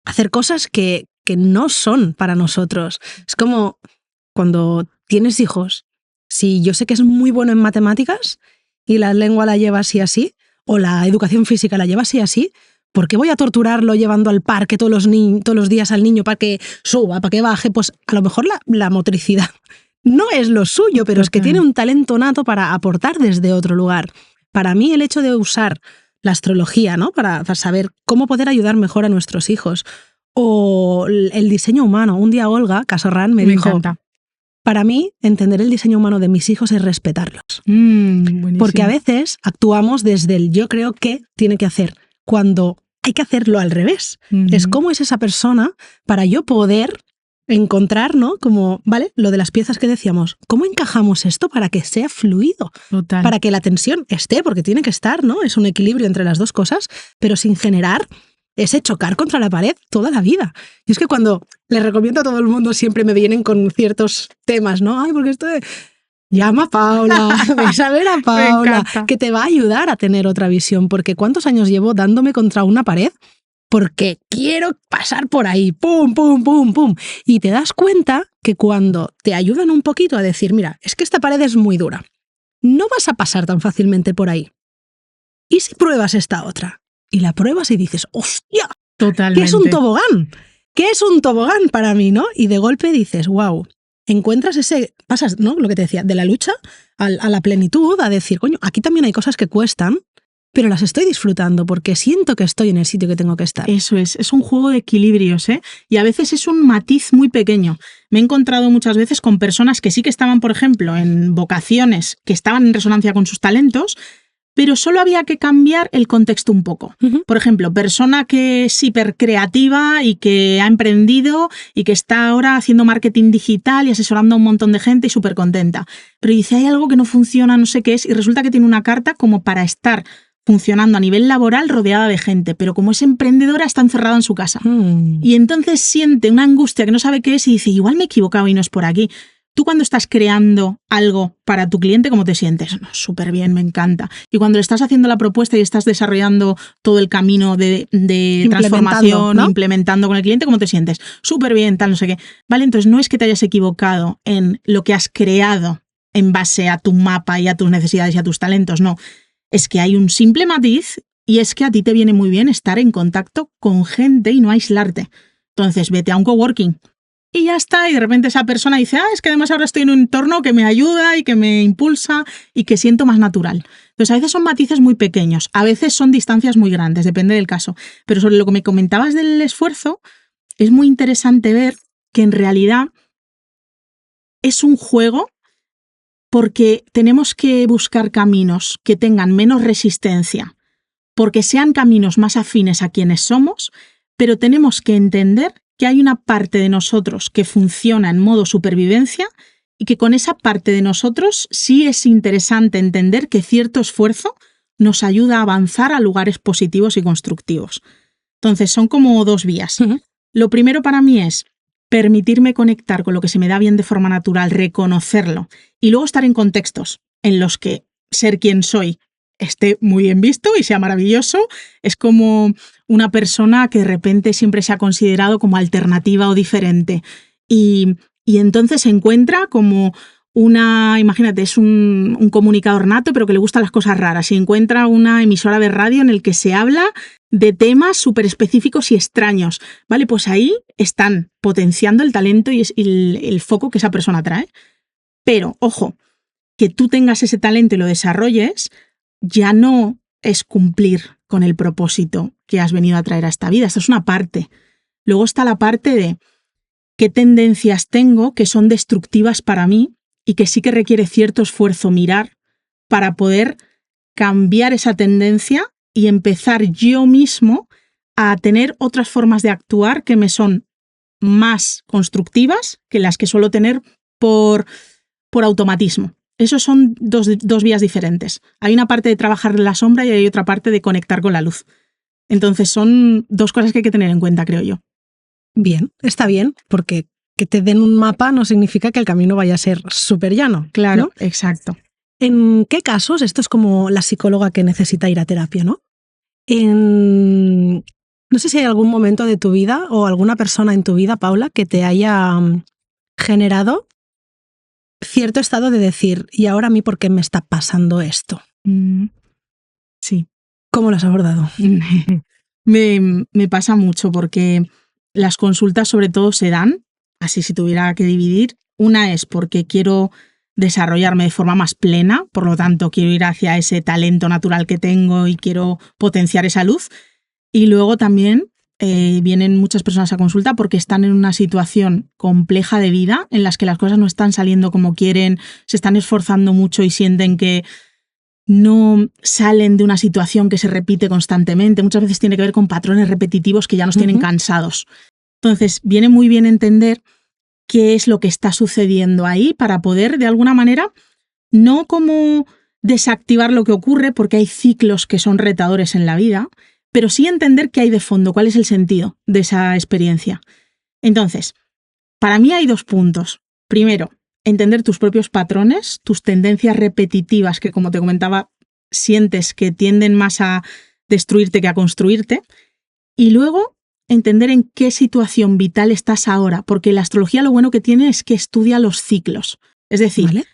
hacer cosas que no son para nosotros. Es como cuando tienes hijos. Si yo sé que es muy bueno en matemáticas y la lengua la lleva así, o la educación física la lleva así, ¿por qué voy a torturarlo llevando al parque todos los días al niño para que suba, para que baje? Pues a lo mejor la motricidad no es lo suyo, pero es que tiene un talento nato para aportar desde otro lugar. Para mí el hecho de usar la astrología, ¿no?, para saber cómo poder ayudar mejor a nuestros hijos, o el diseño humano. Un día Olga Casorrán me dijo... encanta. Para mí, entender el diseño humano de mis hijos es respetarlos. Porque a veces actuamos desde el yo creo que tiene que hacer, cuando hay que hacerlo al revés. Es cómo es esa persona para yo poder encontrar, ¿no?, como, ¿vale?, lo de las piezas que decíamos, ¿cómo encajamos esto para que sea fluido? Total. Para que la tensión esté, porque tiene que estar, ¿no? Es un equilibrio entre las dos cosas, pero sin generar ese chocar contra la pared toda la vida. Y es que cuando les recomiendo a todo el mundo siempre me vienen con ciertos temas, ¿no? Ay, porque esto de... Llama a Paula, ves a ver a Paula, que te va a ayudar a tener otra visión, porque ¿cuántos años llevo dándome contra una pared? Porque quiero pasar por ahí, pum, pum, pum, pum. Y te das cuenta que cuando te ayudan un poquito a decir, mira, es que esta pared es muy dura, no vas a pasar tan fácilmente por ahí. ¿Y si pruebas esta otra? Y la pruebas y dices, ¡hostia! Totalmente. ¿Qué es un tobogán? ¿Qué es un tobogán para mí, no? Y de golpe dices, wow, encuentras pasas, ¿no?, lo que te decía, de la lucha a la plenitud, a decir, coño, aquí también hay cosas que cuestan, pero las estoy disfrutando porque siento que estoy en el sitio que tengo que estar. Eso es un juego de equilibrios, ¿eh? Y a veces es un matiz muy pequeño. Me he encontrado muchas veces con personas que sí que estaban, por ejemplo, en vocaciones que estaban en resonancia con sus talentos, pero solo había que cambiar el contexto un poco. Por ejemplo, persona que es hipercreativa y que ha emprendido y que está ahora haciendo marketing digital y asesorando a un montón de gente y súper contenta. Pero dice, hay algo que no funciona, no sé qué es, y resulta que tiene una carta como para estar funcionando a nivel laboral rodeada de gente, pero como es emprendedora está encerrada en su casa. Y entonces siente una angustia que no sabe qué es y dice, igual me he equivocado y no es por aquí. Tú cuando estás creando algo para tu cliente, ¿cómo te sientes? No, súper bien, me encanta. Y cuando le estás haciendo la propuesta y estás desarrollando todo el camino de transformación, ¿no?, implementando con el cliente, ¿cómo te sientes? Súper bien, tal, no sé qué. Vale, entonces no es que te hayas equivocado en lo que has creado en base a tu mapa y a tus necesidades y a tus talentos, no. Es que hay un simple matiz y es que a ti te viene muy bien estar en contacto con gente y no aislarte. Entonces vete a un coworking. Y ya está, y de repente esa persona dice, es que además ahora estoy en un entorno que me ayuda y que me impulsa y que siento más natural. Entonces a veces son matices muy pequeños, a veces son distancias muy grandes, depende del caso. Pero sobre lo que me comentabas del esfuerzo, es muy interesante ver que en realidad es un juego porque tenemos que buscar caminos que tengan menos resistencia, porque sean caminos más afines a quienes somos, pero tenemos que entender que hay una parte de nosotros que funciona en modo supervivencia y que con esa parte de nosotros sí es interesante entender que cierto esfuerzo nos ayuda a avanzar a lugares positivos y constructivos. Entonces, son como dos vías. Uh-huh. Lo primero para mí es permitirme conectar con lo que se me da bien de forma natural, reconocerlo, y luego estar en contextos en los que ser quien soy esté muy bien visto y sea maravilloso. Es como una persona que de repente siempre se ha considerado como alternativa o diferente. Y entonces se encuentra como imagínate, es un comunicador nato, pero que le gustan las cosas raras. Y encuentra una emisora de radio en el que se habla de temas súper específicos y extraños. Vale, pues ahí están potenciando el talento y el foco que esa persona trae. Pero, ojo, que tú tengas ese talento y lo desarrolles ya no es cumplir con el propósito que has venido a traer a esta vida. Esta es una parte. Luego está la parte de qué tendencias tengo que son destructivas para mí y que sí que requiere cierto esfuerzo mirar para poder cambiar esa tendencia y empezar yo mismo a tener otras formas de actuar que me son más constructivas que las que suelo tener por automatismo. Esos son dos vías diferentes. Hay una parte de trabajar en la sombra y hay otra parte de conectar con la luz. Entonces son dos cosas que hay que tener en cuenta, creo yo. Bien, está bien, porque que te den un mapa no significa que el camino vaya a ser súper llano. Claro, ¿no? exacto. ¿En qué casos? Esto es como la psicóloga que necesita ir a terapia, ¿no? No sé si hay algún momento de tu vida o alguna persona en tu vida, Paula, que te haya generado cierto estado de decir, ¿y ahora a mí por qué me está pasando esto? Sí. ¿Cómo lo has abordado? Me pasa mucho porque las consultas sobre todo se dan, así si tuviera que dividir. Una es porque quiero desarrollarme de forma más plena, por lo tanto quiero ir hacia ese talento natural que tengo y quiero potenciar esa luz. Y luego también vienen muchas personas a consulta porque están en una situación compleja de vida en las que las cosas no están saliendo como quieren, se están esforzando mucho y sienten que no salen de una situación que se repite constantemente. Muchas veces tiene que ver con patrones repetitivos que ya nos tienen cansados. Entonces, viene muy bien entender qué es lo que está sucediendo ahí para poder, de alguna manera, no como desactivar lo que ocurre, porque hay ciclos que son retadores en la vida, pero sí entender qué hay de fondo, cuál es el sentido de esa experiencia. Entonces, para mí hay dos puntos. Primero, entender tus propios patrones, tus tendencias repetitivas que, como te comentaba, sientes que tienden más a destruirte que a construirte. Y luego, entender en qué situación vital estás ahora, porque la astrología lo bueno que tiene es que estudia los ciclos. Es decir, ¿vale?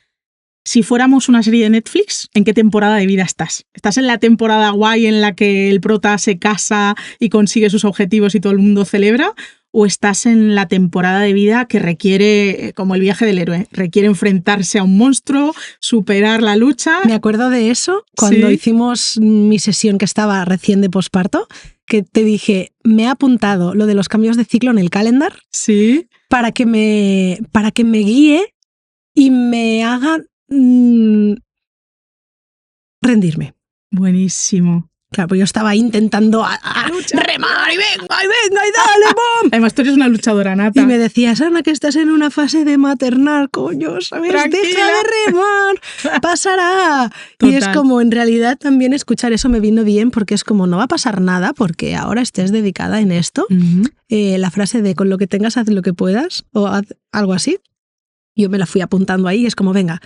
Si fuéramos una serie de Netflix, ¿en qué temporada de vida estás? ¿Estás en la temporada guay en la que el prota se casa y consigue sus objetivos y todo el mundo celebra? ¿O estás en la temporada de vida que requiere, como el viaje del héroe, requiere enfrentarse a un monstruo, superar la lucha? Me acuerdo de eso cuando hicimos mi sesión que estaba recién de posparto, que te dije, me he apuntado lo de los cambios de ciclo en el calendar para que me guíe y me haga rendirme. Buenísimo. Claro, pues yo estaba intentando remar y venga, y dale, ¡bom! Además, tú eres una luchadora nata. Y me decías, Ana, que estás en una fase de maternar, coño, ¿sabes? Tranquila. Deja de remar, pasará. Total. Y es como, en realidad, también escuchar eso me vino bien, porque es como, no va a pasar nada, porque ahora estés dedicada en esto. La frase de con lo que tengas, haz lo que puedas, o haz algo así. Yo me la fui apuntando ahí, es como, venga,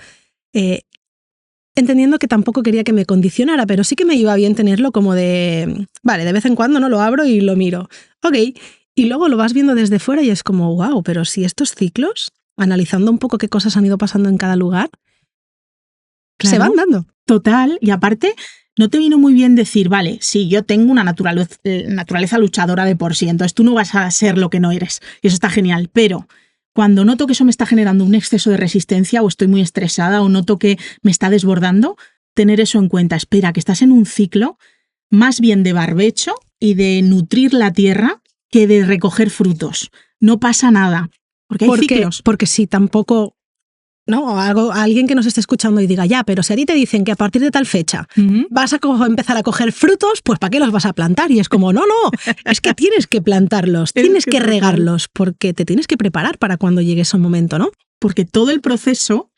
entendiendo que tampoco quería que me condicionara, pero sí que me iba bien tenerlo como de, vale, de vez en cuando no lo abro y lo miro. Ok, y luego lo vas viendo desde fuera y es como, wow, pero si estos ciclos, analizando un poco qué cosas han ido pasando en cada lugar, claro, se van dando. Total, y aparte, no te vino muy bien decir, vale, sí, yo tengo una naturaleza luchadora de por sí, entonces tú no vas a ser lo que no eres, y eso está genial, pero cuando noto que eso me está generando un exceso de resistencia o estoy muy estresada o noto que me está desbordando, tener eso en cuenta. Espera, que estás en un ciclo más bien de barbecho y de nutrir la tierra que de recoger frutos. No pasa nada. Porque hay ciclos. Porque si tampoco, ¿no? Alguien que nos esté escuchando y diga, ya, pero si a ti te dicen que a partir de tal fecha vas a empezar a coger frutos, pues ¿para qué los vas a plantar? Y es como, no, es que tienes que plantarlos, tienes que regarlos, porque te tienes que preparar para cuando llegue ese momento, ¿no? Porque todo el proceso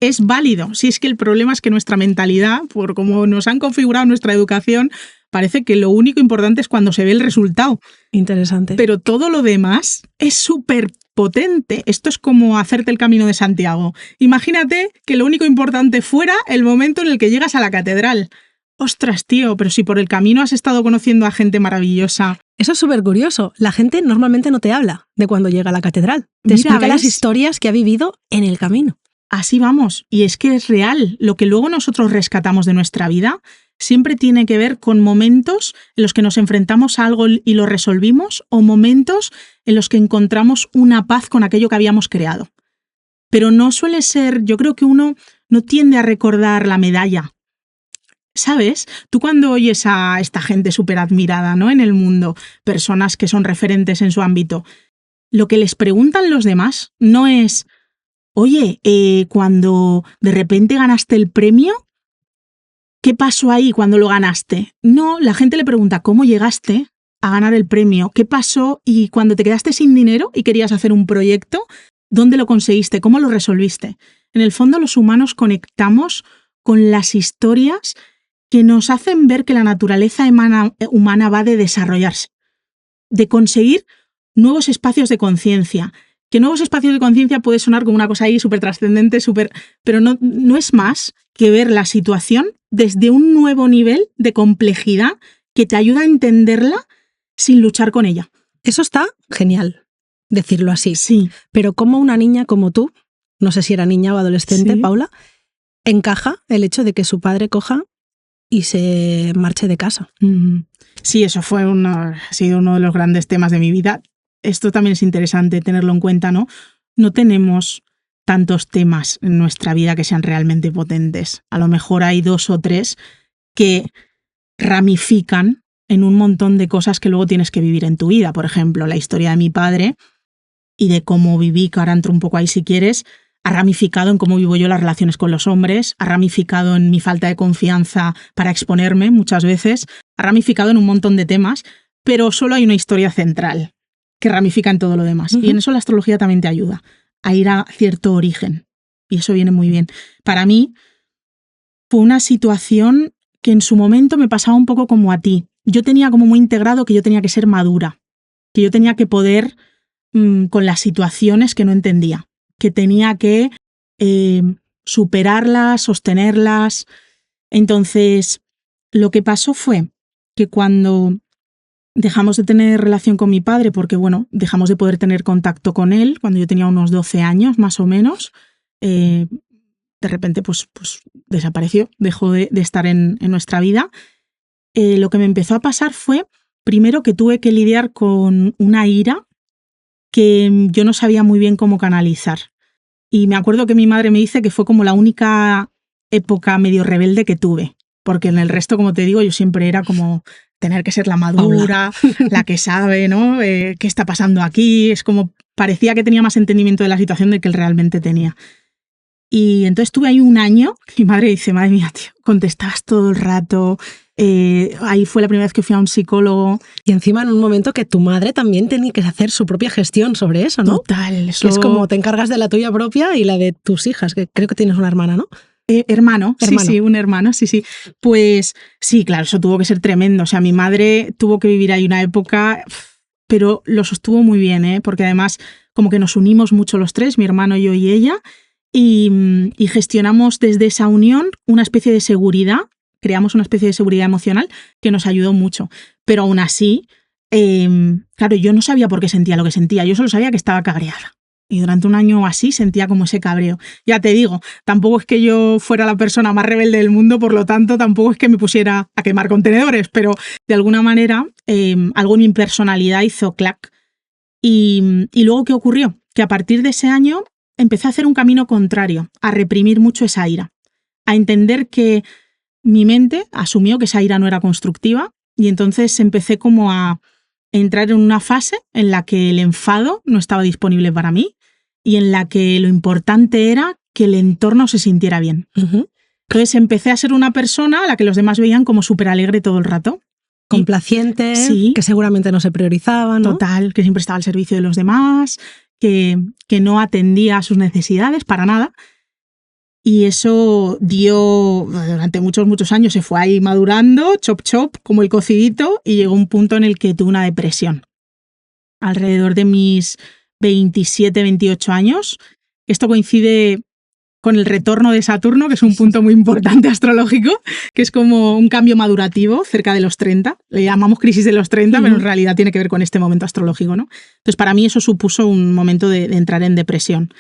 es válido. Si es que el problema es que nuestra mentalidad, por cómo nos han configurado nuestra educación, parece que lo único importante es cuando se ve el resultado. Interesante. Pero todo lo demás es súper potente. Esto es como hacerte el Camino de Santiago. Imagínate que lo único importante fuera el momento en el que llegas a la catedral. Ostras, tío, pero si por el camino has estado conociendo a gente maravillosa. Eso es súper curioso. La gente normalmente no te habla de cuando llega a la catedral. Te explica las historias que ha vivido en el camino. Así vamos. Y es que es real. Lo que luego nosotros rescatamos de nuestra vida siempre tiene que ver con momentos en los que nos enfrentamos a algo y lo resolvimos, o momentos en los que encontramos una paz con aquello que habíamos creado. Pero no suele ser, yo creo que uno no tiende a recordar la medalla. ¿Sabes? Tú cuando oyes a esta gente súper admirada, ¿no?, en el mundo, personas que son referentes en su ámbito, lo que les preguntan los demás no es, oye, cuando de repente ganaste el premio, ¿qué pasó ahí cuando lo ganaste? No, la gente le pregunta, ¿cómo llegaste a ganar el premio? ¿Qué pasó? Y cuando te quedaste sin dinero y querías hacer un proyecto, ¿dónde lo conseguiste? ¿Cómo lo resolviste? En el fondo, los humanos conectamos con las historias que nos hacen ver que la naturaleza humana va de desarrollarse, de conseguir nuevos espacios de conciencia. Que nuevos espacios de conciencia puede sonar como una cosa ahí súper trascendente, pero no es más que ver la situación desde un nuevo nivel de complejidad que te ayuda a entenderla sin luchar con ella. Eso está genial, decirlo así. Sí. Pero ¿cómo una niña como tú, no sé si era niña o adolescente, ¿sí?, Paula, encaja el hecho de que su padre coja y se marche de casa? Sí, eso ha sido uno de los grandes temas de mi vida. Esto también es interesante tenerlo en cuenta, ¿no? No tenemos tantos temas en nuestra vida que sean realmente potentes. A lo mejor hay 2 o 3 que ramifican en un montón de cosas que luego tienes que vivir en tu vida. Por ejemplo, la historia de mi padre y de cómo viví, que ahora entro un poco ahí si quieres, ha ramificado en cómo vivo yo las relaciones con los hombres, ha ramificado en mi falta de confianza para exponerme muchas veces, ha ramificado en un montón de temas, pero solo hay una historia central que ramifica en todo lo demás. Y en eso la astrología también te ayuda a ir a cierto origen. Y eso viene muy bien. Para mí fue una situación que en su momento me pasaba un poco como a ti. Yo tenía como muy integrado que yo tenía que ser madura, que yo tenía que poder con las situaciones que no entendía, que tenía que superarlas, sostenerlas. Entonces, lo que pasó fue que cuando dejamos de tener relación con mi padre, porque bueno, dejamos de poder tener contacto con él cuando yo tenía unos 12 años más o menos, de repente pues desapareció, dejó de estar en nuestra vida. Lo que me empezó a pasar fue, primero, que tuve que lidiar con una ira que yo no sabía muy bien cómo canalizar. Y me acuerdo que mi madre me dice que fue como la única época medio rebelde que tuve, porque en el resto, como te digo, yo siempre era como tener que ser la madura, la que sabe, ¿no? ¿Qué está pasando aquí? Es como parecía que tenía más entendimiento de la situación del que él realmente tenía. Y entonces tuve ahí un año, mi madre dice, madre mía, tío, contestabas todo el rato. Ahí fue la primera vez que fui a un psicólogo. Y encima en un momento que tu madre también tenía que hacer su propia gestión sobre eso, ¿no? Total. Eso... Que es como te encargas de la tuya propia y la de tus hijas, que creo que tienes una hermana, ¿no? Hermano, sí, un hermano, sí. Pues sí, claro, eso tuvo que ser tremendo. O sea, mi madre tuvo que vivir ahí una época, pero lo sostuvo muy bien, ¿eh? Porque además como que nos unimos mucho los tres, mi hermano, yo y ella, y gestionamos desde esa unión una especie de seguridad, creamos una especie de seguridad emocional que nos ayudó mucho. Pero aún así, claro, yo no sabía por qué sentía lo que sentía, yo solo sabía que estaba cabreada. Y durante un año así sentía como ese cabreo. Ya te digo, tampoco es que yo fuera la persona más rebelde del mundo, por lo tanto tampoco es que me pusiera a quemar contenedores, pero de alguna manera algo en mi personalidad hizo clac. Y luego, ¿qué ocurrió? Que a partir de ese año empecé a hacer un camino contrario, a reprimir mucho esa ira, a entender que mi mente asumió que esa ira no era constructiva y entonces empecé como a entrar en una fase en la que el enfado no estaba disponible para mí y en la que lo importante era que el entorno se sintiera bien. Entonces empecé a ser una persona a la que los demás veían como súper alegre todo el rato. Complaciente, sí, que seguramente no se priorizaba, ¿no? Total, que siempre estaba al servicio de los demás, que no atendía a sus necesidades para nada. Y eso dio, durante muchos años se fue ahí madurando, chop chop, como el cocidito, y llegó un punto en el que tuve una depresión. Alrededor de mis 27, 28 años. Esto coincide con el retorno de Saturno, que es un punto muy importante astrológico, que es como un cambio madurativo cerca de los 30. Le llamamos crisis de los 30, pero en realidad tiene que ver con este momento astrológico, ¿no? Entonces, para mí eso supuso un momento de entrar en depresión.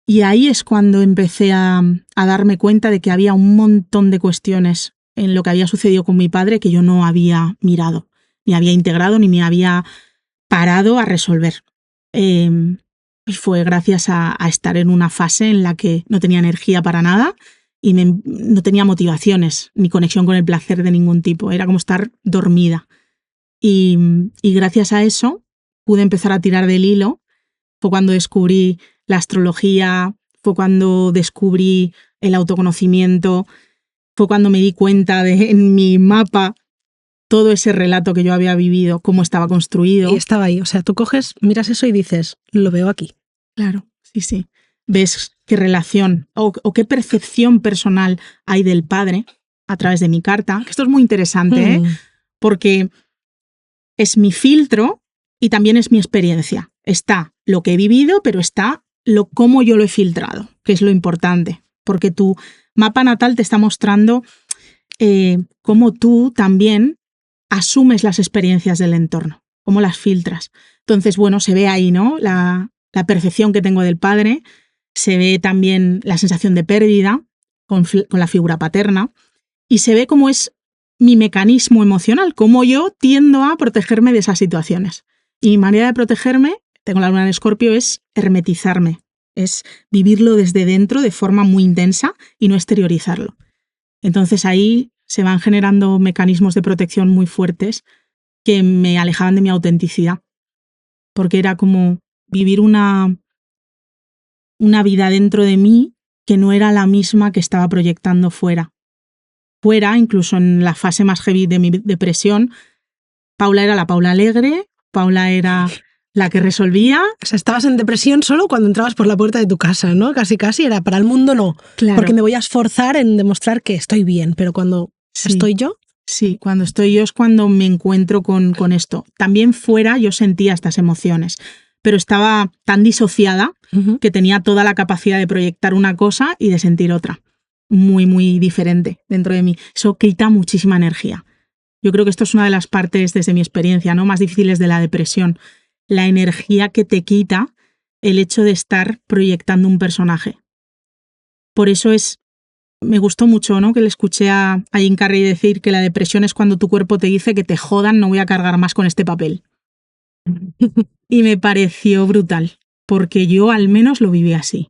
Y ahí es cuando empecé a darme cuenta de que había un montón de cuestiones en lo que había sucedido con mi padre que yo no había mirado, ni había integrado, ni me había parado a resolver. Y fue gracias a estar en una fase en la que no tenía energía para nada y no tenía motivaciones ni conexión con el placer de ningún tipo. Era como estar dormida. Y gracias a eso pude empezar a tirar del hilo. Fue cuando descubrí la astrología, fue cuando descubrí el autoconocimiento, fue cuando me di cuenta de en mi mapa todo ese relato que yo había vivido, cómo estaba construido. Y estaba ahí, o sea, tú coges, miras eso y dices, lo veo aquí. Claro, sí. Ves qué relación o qué percepción personal hay del padre a través de mi carta. Esto es muy interesante, porque es mi filtro y también es mi experiencia. Está lo que he vivido, pero está cómo yo lo he filtrado, que es lo importante. Porque tu mapa natal te está mostrando cómo tú también asumes las experiencias del entorno, cómo las filtras. Entonces, bueno, se ve ahí, ¿no? La percepción que tengo del padre, se ve también la sensación de pérdida con la figura paterna y se ve cómo es mi mecanismo emocional, cómo yo tiendo a protegerme de esas situaciones. Y mi manera de protegerme, tengo la luna en Escorpio, es hermetizarme, es vivirlo desde dentro de forma muy intensa y no exteriorizarlo. Entonces ahí se van generando mecanismos de protección muy fuertes que me alejaban de mi autenticidad, porque era como vivir una vida dentro de mí que no era la misma que estaba proyectando fuera. Fuera, incluso en la fase más heavy de mi depresión, Paula era la Paula alegre, Paula era la que resolvía. O sea, estabas en depresión solo cuando entrabas por la puerta de tu casa, ¿no? Casi era para el mundo no. Claro. Porque me voy a esforzar en demostrar que estoy bien, pero cuando estoy yo... Sí, cuando estoy yo es cuando me encuentro con esto. También fuera yo sentía estas emociones, pero estaba tan disociada que tenía toda la capacidad de proyectar una cosa y de sentir otra. Muy, muy diferente dentro de mí. Eso quita muchísima energía. Yo creo que esto es una de las partes, desde mi experiencia, ¿no?, más difíciles de la depresión. La energía que te quita el hecho de estar proyectando un personaje. Por eso me gustó mucho, ¿no?, que le escuché a Jim Carrey decir que la depresión es cuando tu cuerpo te dice que te jodan, no voy a cargar más con este papel. Y me pareció brutal, porque yo al menos lo viví así.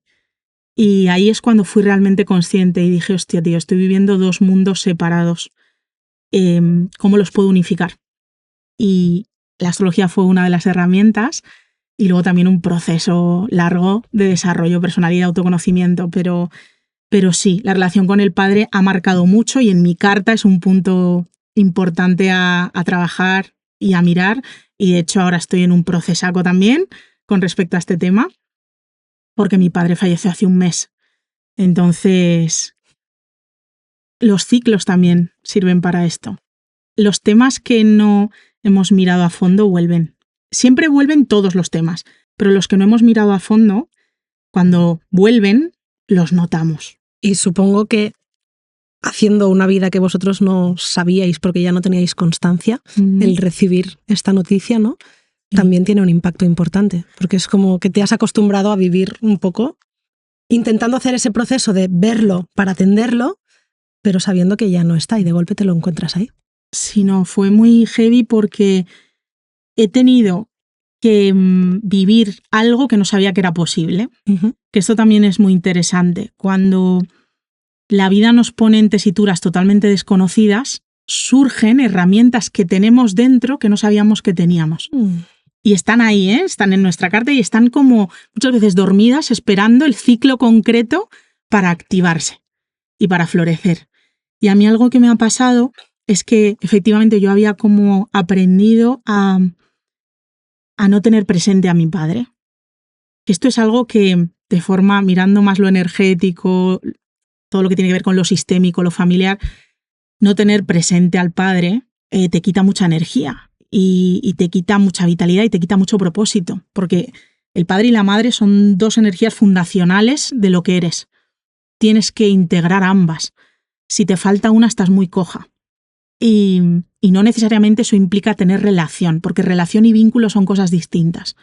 Y ahí es cuando fui realmente consciente y dije, hostia, tío, estoy viviendo dos mundos separados. ¿Cómo los puedo unificar? Y la astrología fue una de las herramientas y luego también un proceso largo de desarrollo personal y de autoconocimiento, pero sí, la relación con el padre ha marcado mucho y en mi carta es un punto importante a trabajar y a mirar, y de hecho ahora estoy en un procesaco también con respecto a este tema, porque mi padre falleció hace un mes. Entonces, los ciclos también sirven para esto. Los temas que no hemos mirado a fondo vuelven. Siempre vuelven todos los temas, pero los que no hemos mirado a fondo, cuando vuelven, los notamos. Y supongo que haciendo una vida que vosotros no sabíais porque ya no teníais constancia, el recibir esta noticia, ¿no?, también tiene un impacto importante, porque es como que te has acostumbrado a vivir un poco intentando hacer ese proceso de verlo para atenderlo, pero sabiendo que ya no está y de golpe te lo encuentras ahí. Sí, no, fue muy heavy porque he tenido que vivir algo que no sabía que era posible, que esto también es muy interesante. Cuando la vida nos pone en tesituras totalmente desconocidas, surgen herramientas que tenemos dentro que no sabíamos que teníamos. Y están ahí, están en nuestra carta y están como muchas veces dormidas esperando el ciclo concreto para activarse y para florecer. Y a mí algo que me ha pasado es que efectivamente yo había como aprendido a no tener presente a mi padre. Esto es algo que de forma, mirando más lo energético, todo lo que tiene que ver con lo sistémico, lo familiar, no tener presente al padre te quita mucha energía y te quita mucha vitalidad y te quita mucho propósito, porque el padre y la madre son dos energías fundacionales de lo que eres. Tienes que integrar ambas. Si te falta una, estás muy coja. Y no necesariamente eso implica tener relación, porque relación y vínculo son cosas distintas.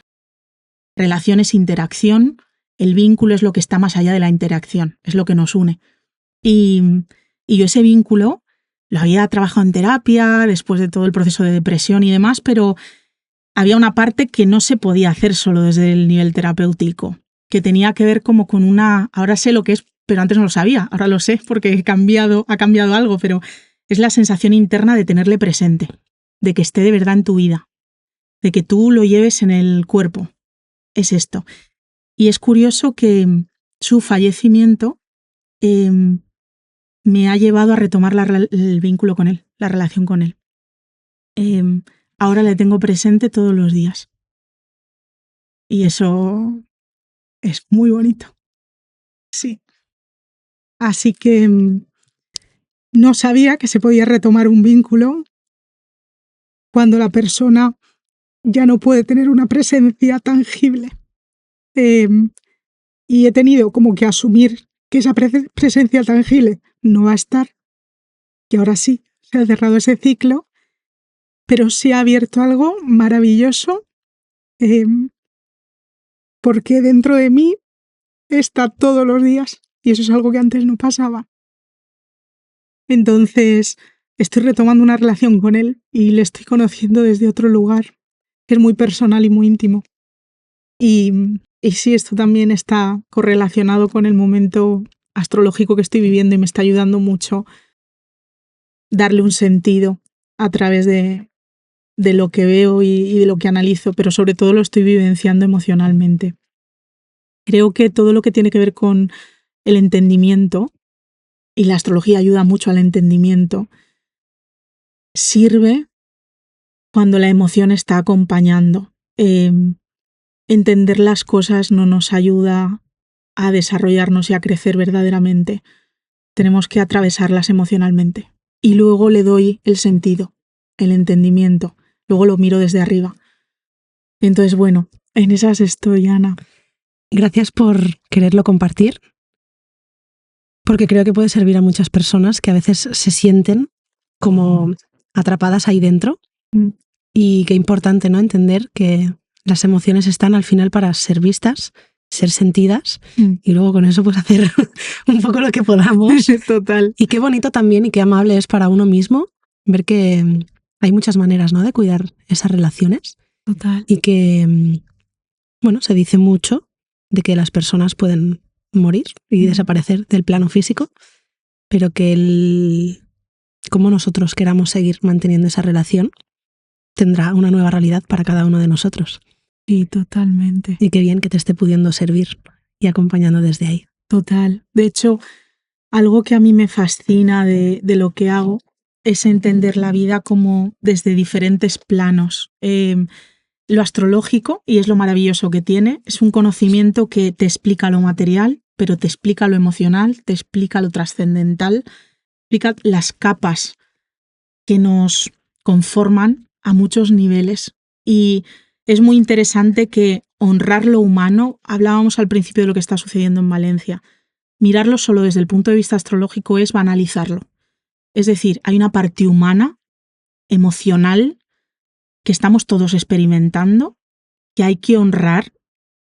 Relación es interacción, el vínculo es lo que está más allá de la interacción, es lo que nos une. Y yo ese vínculo lo había trabajado en terapia, después de todo el proceso de depresión y demás, pero había una parte que no se podía hacer solo desde el nivel terapéutico, que tenía que ver como con una... Ahora sé lo que es, pero antes no lo sabía, ahora lo sé porque ha cambiado algo, pero es la sensación interna de tenerle presente, de que esté de verdad en tu vida, de que tú lo lleves en el cuerpo. Es esto. Y es curioso que su fallecimiento me ha llevado a retomar el vínculo con él, la relación con él. Ahora le tengo presente todos los días. Y eso es muy bonito. Sí. Así que no sabía que se podía retomar un vínculo cuando la persona ya no puede tener una presencia tangible. Y he tenido como que asumir que esa presencia tangible no va a estar, que ahora sí, se ha cerrado ese ciclo, pero sí ha abierto algo maravilloso, porque dentro de mí está todos los días, y eso es algo que antes no pasaba. Entonces, estoy retomando una relación con él y le estoy conociendo desde otro lugar, que es muy personal y muy íntimo. Y sí, esto también está correlacionado con el momento astrológico que estoy viviendo y me está ayudando mucho darle un sentido a través de lo que veo y de lo que analizo, pero sobre todo lo estoy vivenciando emocionalmente. Creo que todo lo que tiene que ver con el entendimiento, y la astrología ayuda mucho al entendimiento, sirve cuando la emoción está acompañando. Entender las cosas no nos ayuda a desarrollarnos y a crecer verdaderamente. Tenemos que atravesarlas emocionalmente. Y luego le doy el sentido, el entendimiento. Luego lo miro desde arriba. Entonces, bueno, en esas estoy, Ana. Gracias por quererlo compartir, porque creo que puede servir a muchas personas que a veces se sienten como atrapadas ahí dentro. Y qué importante, ¿no? Entender que las emociones están al final para ser vistas, ser sentidas, y luego con eso pues hacer un poco lo que podamos. Total. Y qué bonito también y qué amable es para uno mismo ver que hay muchas maneras, ¿no?, de cuidar esas relaciones. Total. Y que, bueno, se dice mucho de que las personas pueden morir y desaparecer del plano físico, pero que como nosotros queramos seguir manteniendo esa relación tendrá una nueva realidad para cada uno de nosotros. Sí, totalmente. Y qué bien que te esté pudiendo servir y acompañando desde ahí. Total. De hecho, algo que a mí me fascina de lo que hago es entender la vida como desde diferentes planos. Lo astrológico, y es lo maravilloso que tiene, es un conocimiento que te explica lo material, pero te explica lo emocional, te explica lo trascendental, explica las capas que nos conforman a muchos niveles. Y es muy interesante que honrar lo humano, hablábamos al principio de lo que está sucediendo en Valencia, mirarlo solo desde el punto de vista astrológico es banalizarlo. Es decir, hay una parte humana, emocional, que estamos todos experimentando, que hay que honrar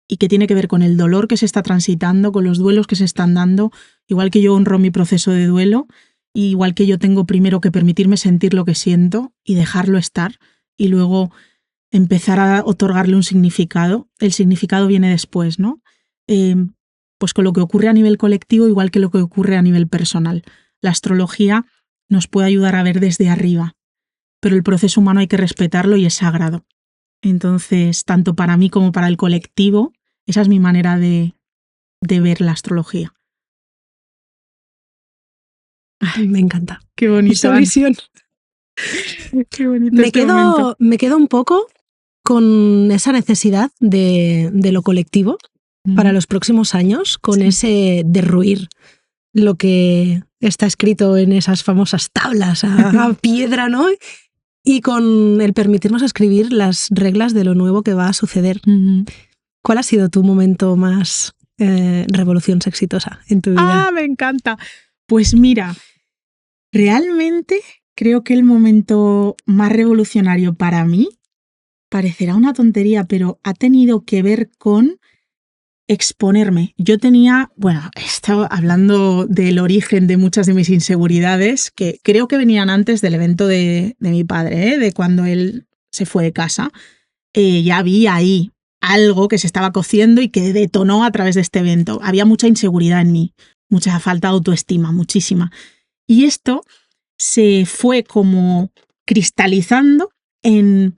y que tiene que ver con el dolor que se está transitando, con los duelos que se están dando, igual que yo honro mi proceso de duelo, igual que yo tengo primero que permitirme sentir lo que siento y dejarlo estar, y luego empezar a otorgarle un significado. El significado viene después, ¿no? Pues con lo que ocurre a nivel colectivo, igual que lo que ocurre a nivel personal. La astrología nos puede ayudar a ver desde arriba, pero el proceso humano hay que respetarlo y es sagrado. Entonces, tanto para mí como para el colectivo, esa es mi manera de ver la astrología. Me encanta. Qué bonito. Esa visión. Qué bonito. Me quedo un poco con esa necesidad de lo colectivo para los próximos años, con ese derruir lo que está escrito en esas famosas tablas a piedra, ¿no? Y con el permitirnos escribir las reglas de lo nuevo que va a suceder. ¿Cuál ha sido tu momento más revolución exitosa en tu vida? Me encanta. Pues mira, realmente creo que el momento más revolucionario para mí, parecerá una tontería, pero ha tenido que ver con exponerme. Yo tenía, estaba hablando del origen de muchas de mis inseguridades, que creo que venían antes del evento de mi padre, de cuando él se fue de casa. Ya había ahí algo que se estaba cociendo y que detonó a través de este evento. Había mucha inseguridad en mí, mucha falta de autoestima, muchísima. Y esto se fue como cristalizando en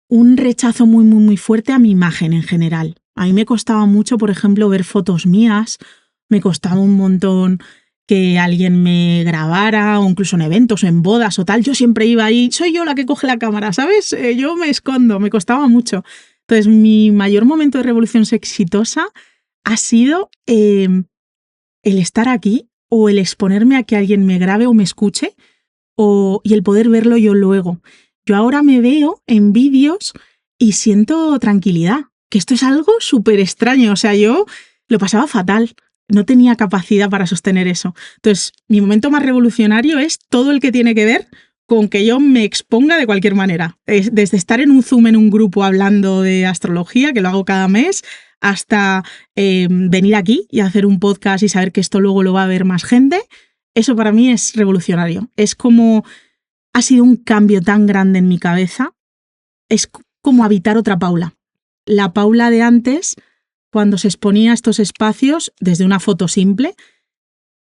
un rechazo muy, muy, muy fuerte a mi imagen en general. A mí me costaba mucho, por ejemplo, ver fotos mías, me costaba un montón que alguien me grabara, o incluso en eventos o en bodas o tal. Yo siempre iba ahí, soy yo la que coge la cámara, ¿sabes? Yo me escondo, me costaba mucho. Entonces, mi mayor momento de revolución exitosa ha sido el estar aquí o el exponerme a que alguien me grabe o me escuche y el poder verlo yo luego. Yo ahora me veo en vídeos y siento tranquilidad, que esto es algo súper extraño. O sea, yo lo pasaba fatal, no tenía capacidad para sostener eso. Entonces, mi momento más revolucionario es todo el que tiene que ver con que yo me exponga de cualquier manera. Desde estar en un Zoom en un grupo hablando de astrología, que lo hago cada mes, hasta venir aquí y hacer un podcast y saber que esto luego lo va a ver más gente. Eso para mí es revolucionario. Es como... ha sido un cambio tan grande en mi cabeza. Es como habitar otra Paula. La Paula de antes, cuando se exponía a estos espacios, desde una foto simple,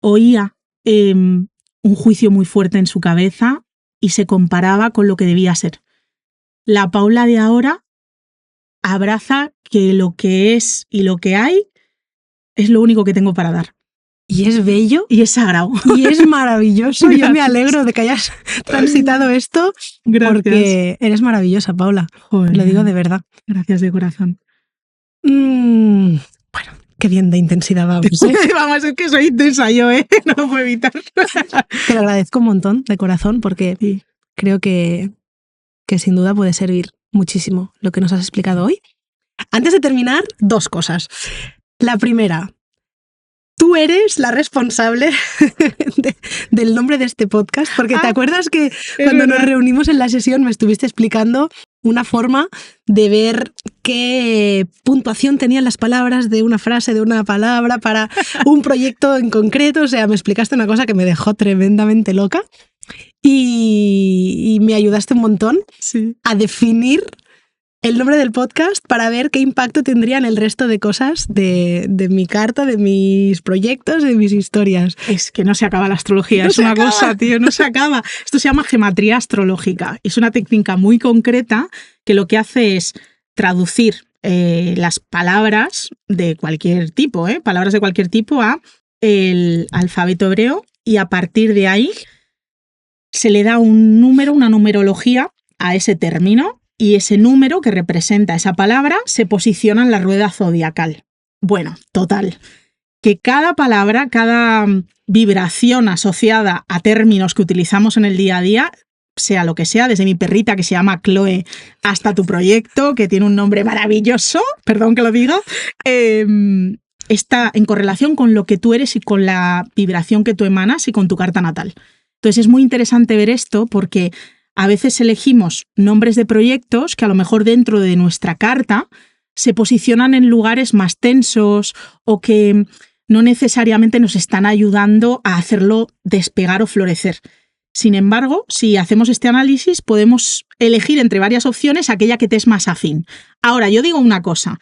oía un juicio muy fuerte en su cabeza y se comparaba con lo que debía ser. La Paula de ahora abraza que lo que es y lo que hay es lo único que tengo para dar. Y es bello. Y es sagrado. Y es maravilloso. Yo me alegro de que hayas transitado esto. Gracias. Porque eres maravillosa, Paula. Joder. Lo digo de verdad. Gracias de corazón. Bueno, qué bien de intensidad vamos, ¿eh? Vamos, es que soy intensa yo, ¿eh? No lo puedo evitar. Te lo agradezco un montón, de corazón, porque sí, creo que sin duda puede servir muchísimo lo que nos has explicado hoy. Antes de terminar, 2 cosas. La primera... tú eres la responsable del nombre de este podcast, porque ¿te acuerdas que cuando nos reunimos en la sesión me estuviste explicando una forma de ver qué puntuación tenían las palabras de una frase, de una palabra para un proyecto en concreto? O sea, me explicaste una cosa que me dejó tremendamente loca y me ayudaste un montón a definir el nombre del podcast para ver qué impacto tendrían el resto de cosas de mi carta, de mis proyectos, de mis historias. Es que no se acaba la astrología, es una cosa, tío, no se acaba. Esto se llama gematría astrológica. Es una técnica muy concreta que lo que hace es traducir las palabras de cualquier tipo, palabras de cualquier tipo a el alfabeto hebreo, y a partir de ahí se le da un número, una numerología a ese término. Y ese número que representa esa palabra se posiciona en la rueda zodiacal. Bueno, total. Que cada palabra, cada vibración asociada a términos que utilizamos en el día a día, sea lo que sea, desde mi perrita que se llama Chloe hasta tu proyecto, que tiene un nombre maravilloso, perdón que lo diga, está en correlación con lo que tú eres y con la vibración que tú emanas y con tu carta natal. Entonces es muy interesante ver esto porque a veces elegimos nombres de proyectos que a lo mejor dentro de nuestra carta se posicionan en lugares más tensos o que no necesariamente nos están ayudando a hacerlo despegar o florecer. Sin embargo, si hacemos este análisis, podemos elegir entre varias opciones aquella que te es más afín. Ahora, yo digo una cosa,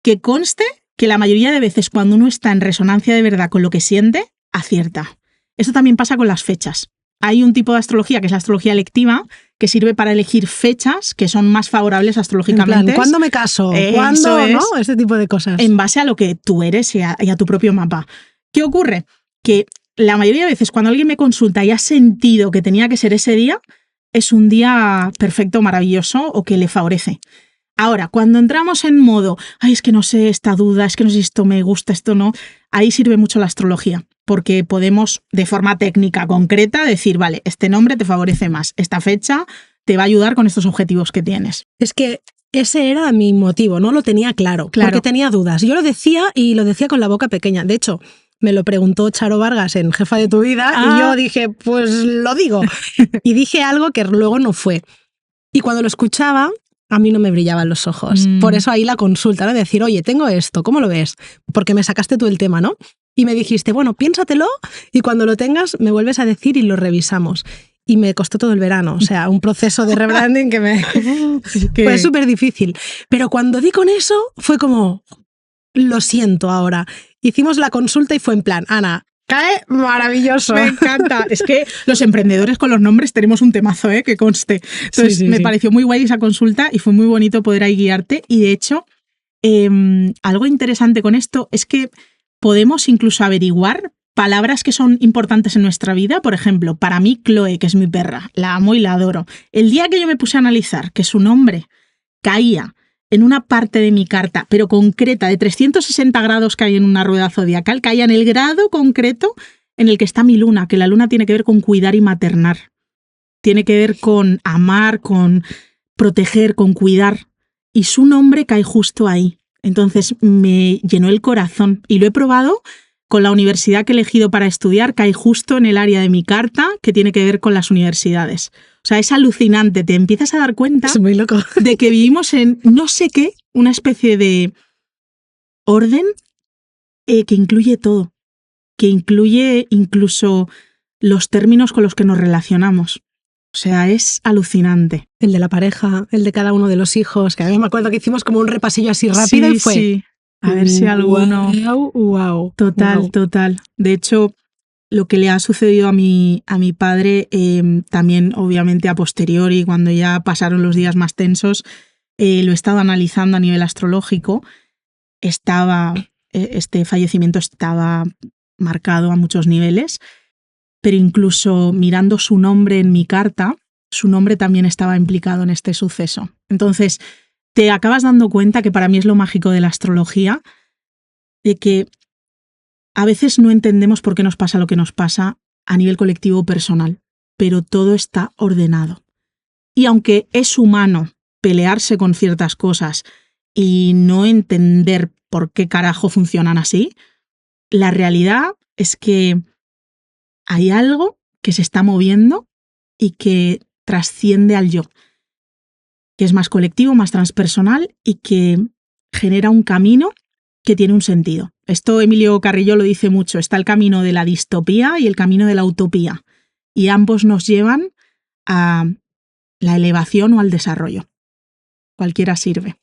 que conste que la mayoría de veces cuando uno está en resonancia de verdad con lo que siente, acierta. Esto también pasa con las fechas. hay un tipo de astrología que es la astrología electiva, que sirve para elegir fechas que son más favorables astrológicamente. En plan, ¿cuándo me caso? ¿Cuándo? ¿No? Este tipo de cosas. En base a lo que tú eres y a tu propio mapa. ¿Qué ocurre? Que la mayoría de veces cuando alguien me consulta y ha sentido que tenía que ser ese día, es un día perfecto, maravilloso o que le favorece. Ahora, cuando entramos en modo, ay, es que no sé esta duda, es que no sé si esto me gusta, esto no, ahí sirve mucho la astrología, porque podemos de forma técnica, concreta, decir, vale, este nombre te favorece más, esta fecha te va a ayudar con estos objetivos que tienes. Es que ese era mi motivo, no lo tenía claro, porque tenía dudas. Yo lo decía y lo decía con la boca pequeña. De hecho, me lo preguntó Charo Vargas en Jefa de tu vida y yo dije, pues lo digo. Y dije algo que luego no fue. Y cuando lo escuchaba, a mí no me brillaban los ojos. Por eso ahí la consulta, ¿no? De decir, oye, tengo esto, ¿cómo lo ves? Porque me sacaste tú el tema, ¿no? Y me dijiste, bueno, piénsatelo y cuando lo tengas me vuelves a decir y lo revisamos. Y me costó todo el verano, o sea, un proceso de rebranding que fue súper difícil. Pero cuando di con eso, fue como, lo siento ahora. Hicimos la consulta y fue en plan, Ana, cae maravilloso. Me encanta. Es que los emprendedores con los nombres tenemos un temazo, que conste. Entonces me pareció muy guay esa consulta y fue muy bonito poder ahí guiarte. Y de hecho, algo interesante con esto es que podemos incluso averiguar palabras que son importantes en nuestra vida. Por ejemplo, para mí, Chloe, que es mi perra, la amo y la adoro. El día que yo me puse a analizar que su nombre caía en una parte de mi carta, pero concreta, de 360 grados que hay en una rueda zodiacal, caía en el grado concreto en el que está mi luna, que la luna tiene que ver con cuidar y maternar. Tiene que ver con amar, con proteger, con cuidar. Y su nombre cae justo ahí. Entonces me llenó el corazón y lo he probado con la universidad que he elegido para estudiar, cae justo en el área de mi carta que tiene que ver con las universidades. O sea, es alucinante, te empiezas a dar cuenta es muy loco. De que vivimos en no sé qué, una especie de orden que incluye todo, que incluye incluso los términos con los que nos relacionamos. O sea, es alucinante. El de la pareja, el de cada uno de los hijos, que a mí me acuerdo que hicimos como un repasillo así rápido y fue... Sí. A ver si alguno... Wow. Total. De hecho, lo que le ha sucedido a mi padre, también obviamente a posteriori, cuando ya pasaron los días más tensos, lo he estado analizando a nivel astrológico. Este fallecimiento estaba marcado a muchos niveles, pero incluso mirando su nombre en mi carta, su nombre también estaba implicado en este suceso. Entonces, te acabas dando cuenta, que para mí es lo mágico de la astrología, de que a veces no entendemos por qué nos pasa lo que nos pasa a nivel colectivo o personal, pero todo está ordenado. Y aunque es humano pelearse con ciertas cosas y no entender por qué carajo funcionan así, la realidad es que hay algo que se está moviendo y que trasciende al yo, que es más colectivo, más transpersonal y que genera un camino que tiene un sentido. Esto Emilio Carrillo lo dice mucho, está el camino de la distopía y el camino de la utopía, y ambos nos llevan a la elevación o al desarrollo. Cualquiera sirve.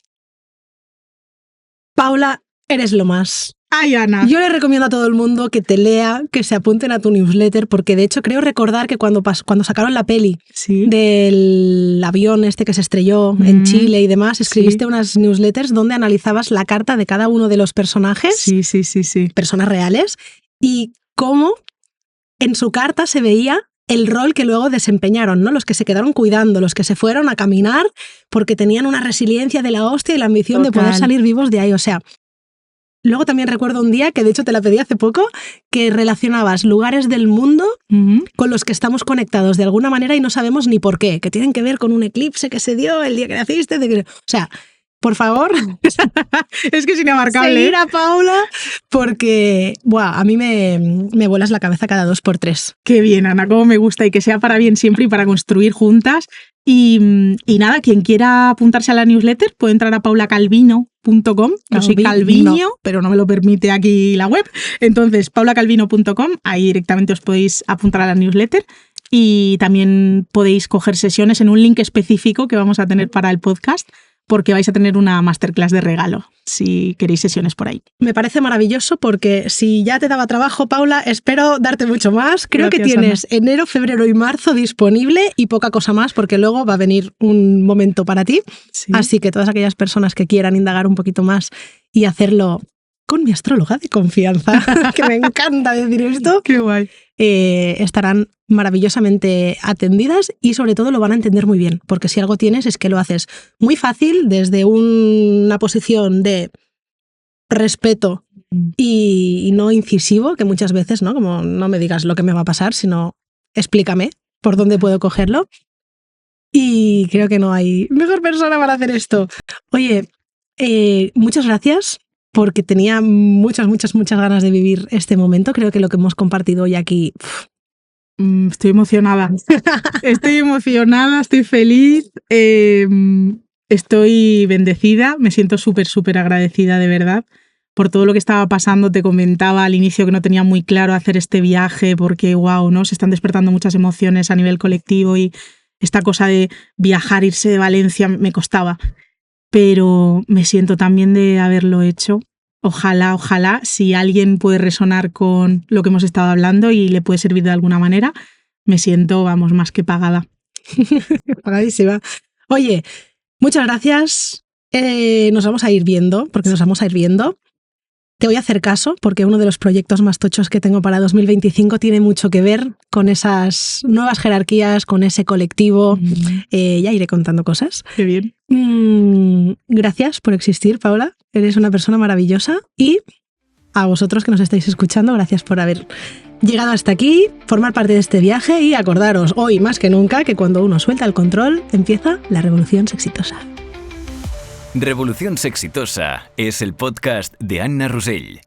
Paula, eres lo más. ¡Ay, Ana! Yo le recomiendo a todo el mundo que te lea, que se apunten a tu newsletter, porque de hecho creo recordar que cuando sacaron la peli del avión este que se estrelló en Chile y demás, escribiste unas newsletters donde analizabas la carta de cada uno de los personajes, sí. Personas reales, y cómo en su carta se veía el rol que luego desempeñaron, ¿no? Los que se quedaron cuidando, los que se fueron a caminar porque tenían una resiliencia de la hostia y la ambición de poder salir vivos de ahí, o sea... Luego también recuerdo un día, que de hecho te la pedí hace poco, que relacionabas lugares del mundo con los que estamos conectados de alguna manera y no sabemos ni por qué, que tienen que ver con un eclipse que se dio el día que naciste. O sea, por favor, es que es inabarcable. Seguir a Paula, porque a mí me vuelas la cabeza cada 2x3. Qué bien, Ana, cómo me gusta, y que sea para bien siempre y para construir juntas. Y nada, quien quiera apuntarse a la newsletter puede entrar a paulacalvino.com. Yo soy Calviño, pero no me lo permite aquí la web. Entonces, paulacalvino.com, ahí directamente os podéis apuntar a la newsletter. Y también podéis coger sesiones en un link específico que vamos a tener para el podcast, porque vais a tener una masterclass de regalo, si queréis sesiones por ahí. Me parece maravilloso porque si ya te daba trabajo, Paula, espero darte mucho más. Creo Gracias, que tienes Ana. enero, febrero y marzo disponible y poca cosa más porque luego va a venir un momento para ti. Sí. Así que todas aquellas personas que quieran indagar un poquito más y hacerlo con mi astróloga de confianza, que me encanta decir esto, Qué guay. estarán maravillosamente atendidas y sobre todo lo van a entender muy bien, porque si algo tienes es que lo haces muy fácil desde una posición de respeto y no incisivo, que muchas veces, ¿no? Como no me digas lo que me va a pasar, sino explícame por dónde puedo cogerlo. Y creo que no hay mejor persona para hacer esto. Oye, muchas gracias porque tenía muchas ganas de vivir este momento. Creo que lo que hemos compartido hoy aquí... Estoy emocionada. Estoy feliz. Estoy bendecida. Me siento súper agradecida, de verdad, por todo lo que estaba pasando. Te comentaba al inicio que no tenía muy claro hacer este viaje porque, wow, ¿no? Se están despertando muchas emociones a nivel colectivo y esta cosa de viajar, irse de Valencia, me costaba. Pero me siento tan bien de haberlo hecho. Ojalá, si alguien puede resonar con lo que hemos estado hablando y le puede servir de alguna manera, me siento, vamos, más que pagada. Pagadísima. Oye, muchas gracias. Nos vamos a ir viendo, Te voy a hacer caso, porque uno de los proyectos más tochos que tengo para 2025 tiene mucho que ver con esas nuevas jerarquías, con ese colectivo. Ya iré contando cosas. Qué bien. Gracias por existir, Paula. Eres una persona maravillosa. Y a vosotros que nos estáis escuchando, gracias por haber llegado hasta aquí, formar parte de este viaje y acordaros, hoy más que nunca, que cuando uno suelta el control, empieza la revolución sexitosa. Revolución Sexitosa es el podcast de Anna Rosell.